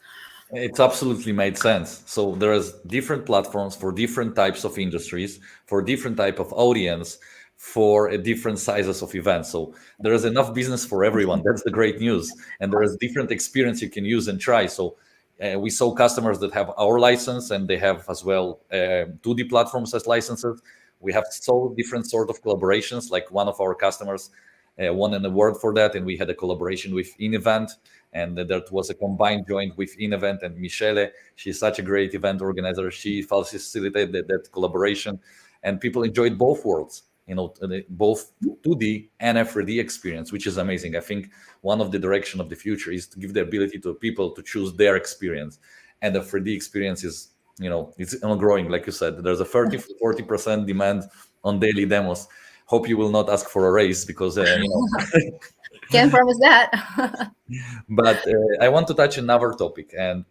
It's absolutely made sense. So there's different platforms for different types of industries, for different type of audience, for different sizes of events. So there is enough business for everyone. That's the great news. And there is different experience you can use and try. So we saw customers that have our license, and they have as well 2D platforms as licenses. We have so different sort of collaborations. Like one of our customers won an award for that, and we had a collaboration with InEvent, and that was a combined joint with InEvent and Michal. She's such a great event organizer. She facilitated that collaboration, and people enjoyed both worlds, both 2D and a 3D experience, which is amazing. I think one of the direction of the future is to give the ability to people to choose their experience, and the 3D experience is it's growing. Like you said, there's a 30-40% demand on daily demos. Hope you will not ask for a raise because Can't promise that. But I want to touch another topic, and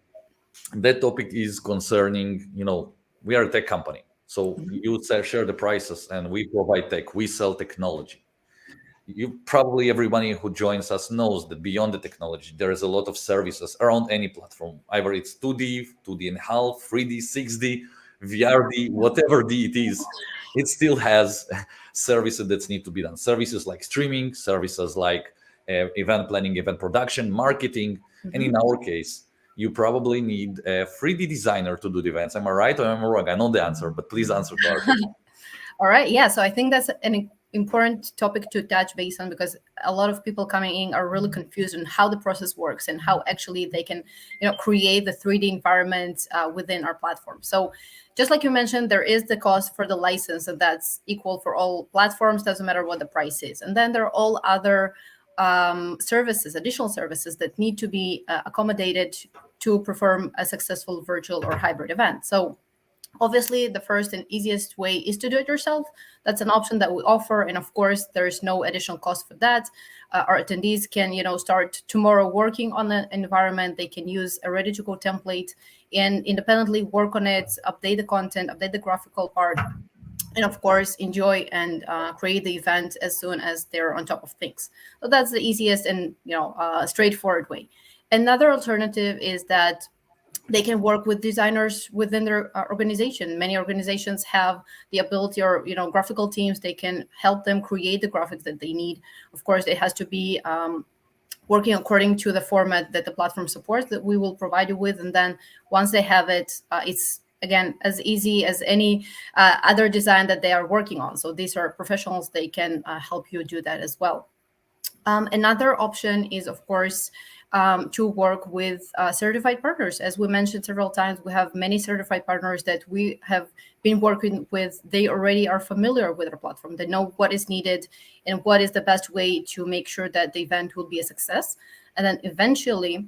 that topic is concerning, we are a tech company. So you share the prices and we provide tech, we sell technology. You probably, everybody who joins us knows that beyond the technology, there is a lot of services around any platform. Either it's 2D, 2D and half, 3D, 6D, VRD, whatever D it is, it still has services that need to be done. Services like streaming, services like event planning, event production, marketing. And in our case, you probably need a 3D designer to do the events. Am I right or am I wrong? I know the answer, but please answer to our question. All right. Yeah. So I think that's an important topic to touch base on, because a lot of people coming in are really confused on how the process works and how actually they can, create the 3D environment within our platform. So just like you mentioned, there is the cost for the license, and that's equal for all platforms, doesn't matter what the price is. And then there are all other services, additional services that need to be accommodated to perform a successful virtual or hybrid event. So obviously, the first and easiest way is to do it yourself. That's an option that we offer, and of course, there's no additional cost for that. Our attendees can, start tomorrow working on the environment. They can use a ready-to-go template and independently work on it, update the content, update the graphical part, and of course, enjoy and create the event as soon as they're on top of things. So that's the easiest and straightforward way. Another alternative is that they can work with designers within their organization. Many organizations have the ability, or graphical teams, they can help them create the graphics that they need. Of course, it has to be working according to the format that the platform supports, that we will provide you with. And then once they have it, it's again as easy as any other design that they are working on. So these are professionals, they can help you do that as well. Another option is, of course, to work with certified partners. As we mentioned several times, we have many certified partners that we have been working with. They already are familiar with our platform. They know what is needed and what is the best way to make sure that the event will be a success. And then eventually,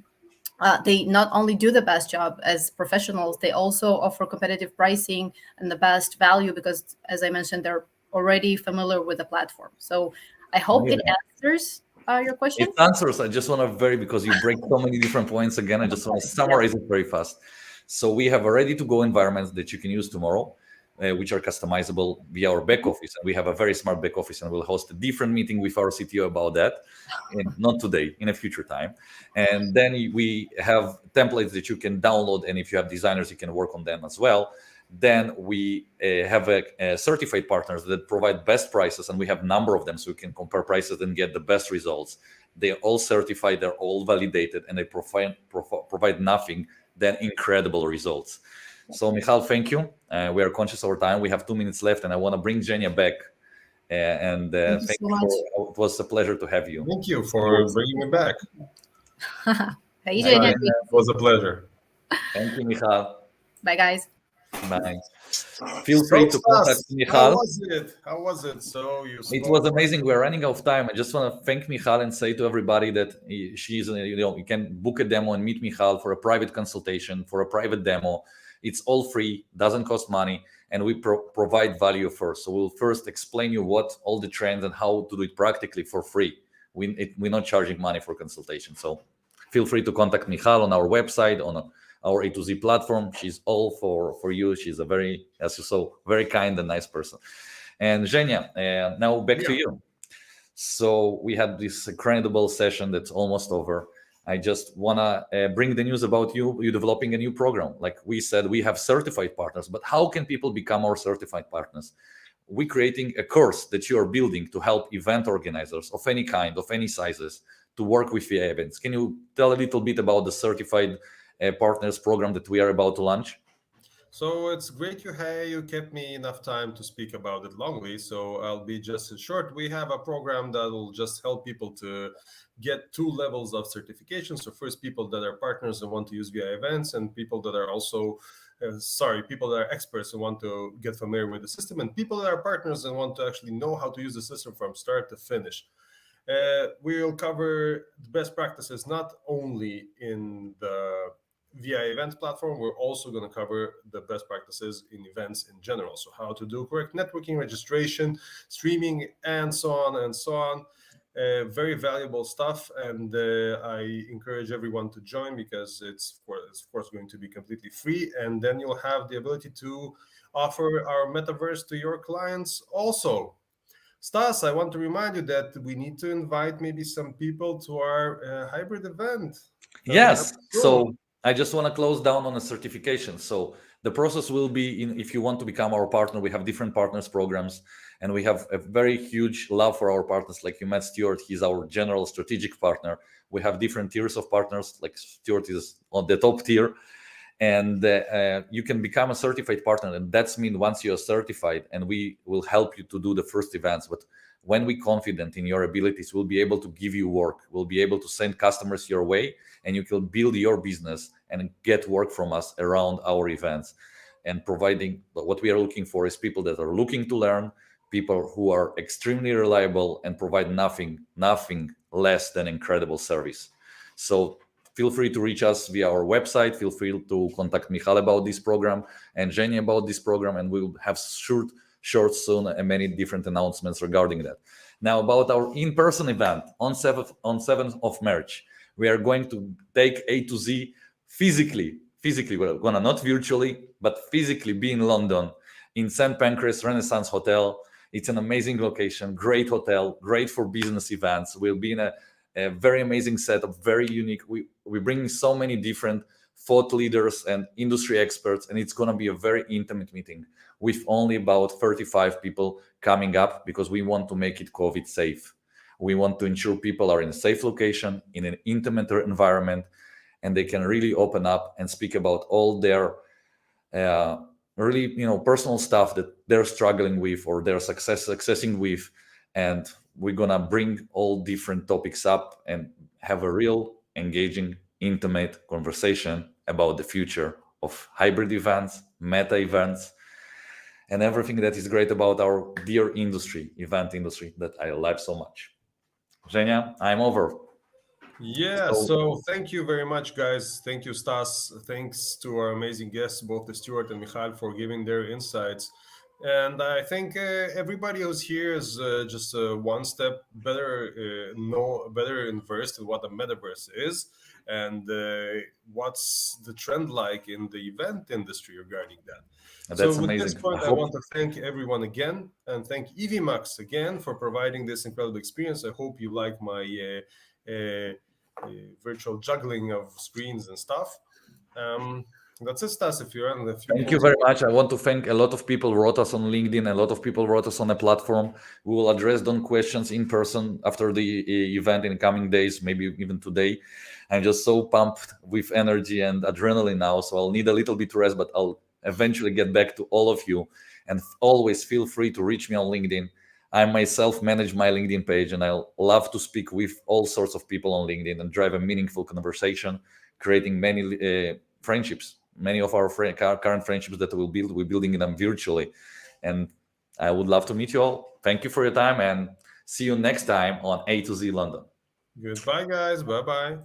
they not only do the best job as professionals, they also offer competitive pricing and the best value because, as I mentioned, they're already familiar with the platform. So I hope it answers your question. It answers. I just want to because you break so many different points again. I just want to summarize it very fast. So we have a ready-to-go environments that you can use tomorrow, which are customizable via our back office. And we have a very smart back office, and we'll host a different meeting with our CTO about that. And not today, in a future time. And then we have templates that you can download, and if you have designers, you can work on them as well. Then we have a certified partners that provide best prices, and we have a number of them, so we can compare prices and get the best results. They're all certified, they're all validated, and they provide nothing than incredible results. So, Michal, thank you. We are conscious of our time. We have 2 minutes left, and I want to bring Zhenia back. Thank you so much. It was a pleasure to have you. Thank you for bringing me back. Hey, Zhenia. It was a pleasure. Thank you, Michal. Bye, guys. Bye. Feel free to contact Michal. How was it? So it was amazing. We're running out of time. I just want to thank Michal and say to everybody that she's, you can book a demo and meet Michal for a private consultation, for a private demo. It's all free, doesn't cost money, and we provide value first. So we'll first explain you what all the trends and how to do it practically for free. We're not charging money for consultation. So feel free to contact Michal on our website, on our A2Z platform. She's all for you. She's a very, as you saw, very kind and nice person. And Zhenia, now back to you. So we had this incredible session that's almost over. I just want to bring the news about you developing a new program. Like we said, we have certified partners, but how can people become our certified partners? We're creating a course that you are building to help event organizers of any kind, of any sizes, to work with VA events. Can you tell a little bit about the certified partners program that we are about to launch? So it's great you kept me enough time to speak about it longly. So I'll be just short. We have a program that will just help people to get 2 levels of certification. So first, people that are partners and want to use VI events, and people that are also, people that are experts and want to get familiar with the system, and people that are partners and want to actually know how to use the system from start to finish. We'll cover the best practices, not only in the via events platform, we're also going to cover the best practices in events in general. So how to do correct networking, registration, streaming, and so on and so on. Very valuable stuff, and I encourage everyone to join because it's of course going to be completely free, and then you'll have the ability to offer our metaverse to your clients also. Stas, I want to remind you that we need to invite maybe some people to our hybrid event. Yes. So I just want to close down on a certification. So the process will be if you want to become our partner, we have different partners programs, and we have a very huge love for our partners. Like you met Stuart, he's our general strategic partner. We have different tiers of partners, like Stuart is on the top tier. And you can become a certified partner, and that's mean once you're certified, and we will help you to do the first events. But when we're confident in your abilities, we'll be able to give you work. We'll be able to send customers your way, and you can build your business and get work from us around our events. And providing what we are looking for is people that are looking to learn, people who are extremely reliable and provide nothing less than incredible service. So feel free to reach us via our website. Feel free to contact Michal about this program and Zhenia about this program, and we'll have short soon and many different announcements regarding that. Now, about our in-person event on 7th of March, we are going to take A2Z physically. We're gonna not virtually, but physically be in London, in St. Pancras Renaissance Hotel. It's an amazing location, great hotel, great for business events. We'll be in a very amazing setup, very unique. We bring so many different thought leaders and industry experts, and it's going to be a very intimate meeting with only about 35 people coming up, because we want to make it COVID safe. We want to ensure people are in a safe location, in an intimate environment, and they can really open up and speak about all their really personal stuff that they're struggling with or they're successing with. And we're gonna bring all different topics up and have a real engaging, intimate conversation about the future of hybrid events, meta events, and everything that is great about our dear event industry that I love so much. Zhenia, I'm over. Yeah, so thank you very much, guys. Thank you, Stas. Thanks to our amazing guests, both the Stuart and Michal, for giving their insights. And I think everybody who's here is just one step better, better versed in what the metaverse is and what's the trend like in the event industry regarding that. That's so with amazing. this point, I want to thank everyone again, and thank EVMAX again for providing this incredible experience. I hope you like my virtual juggling of screens and stuff. That's it, Stas. If you're on the Thank you very much. I want to thank a lot of people wrote us on LinkedIn. A lot of people wrote us on the platform. We will address those questions in person after the event in the coming days, maybe even today. I'm just so pumped with energy and adrenaline now, so I'll need a little bit rest, but I'll eventually get back to all of you. And always feel free to reach me on LinkedIn. I myself manage my LinkedIn page, and I'll love to speak with all sorts of people on LinkedIn and drive a meaningful conversation, creating many friendships. Many of our current friendships that we're building them virtually. And I would love to meet you all. Thank you for your time, and see you next time on A2Z London. Goodbye, guys. Bye-bye.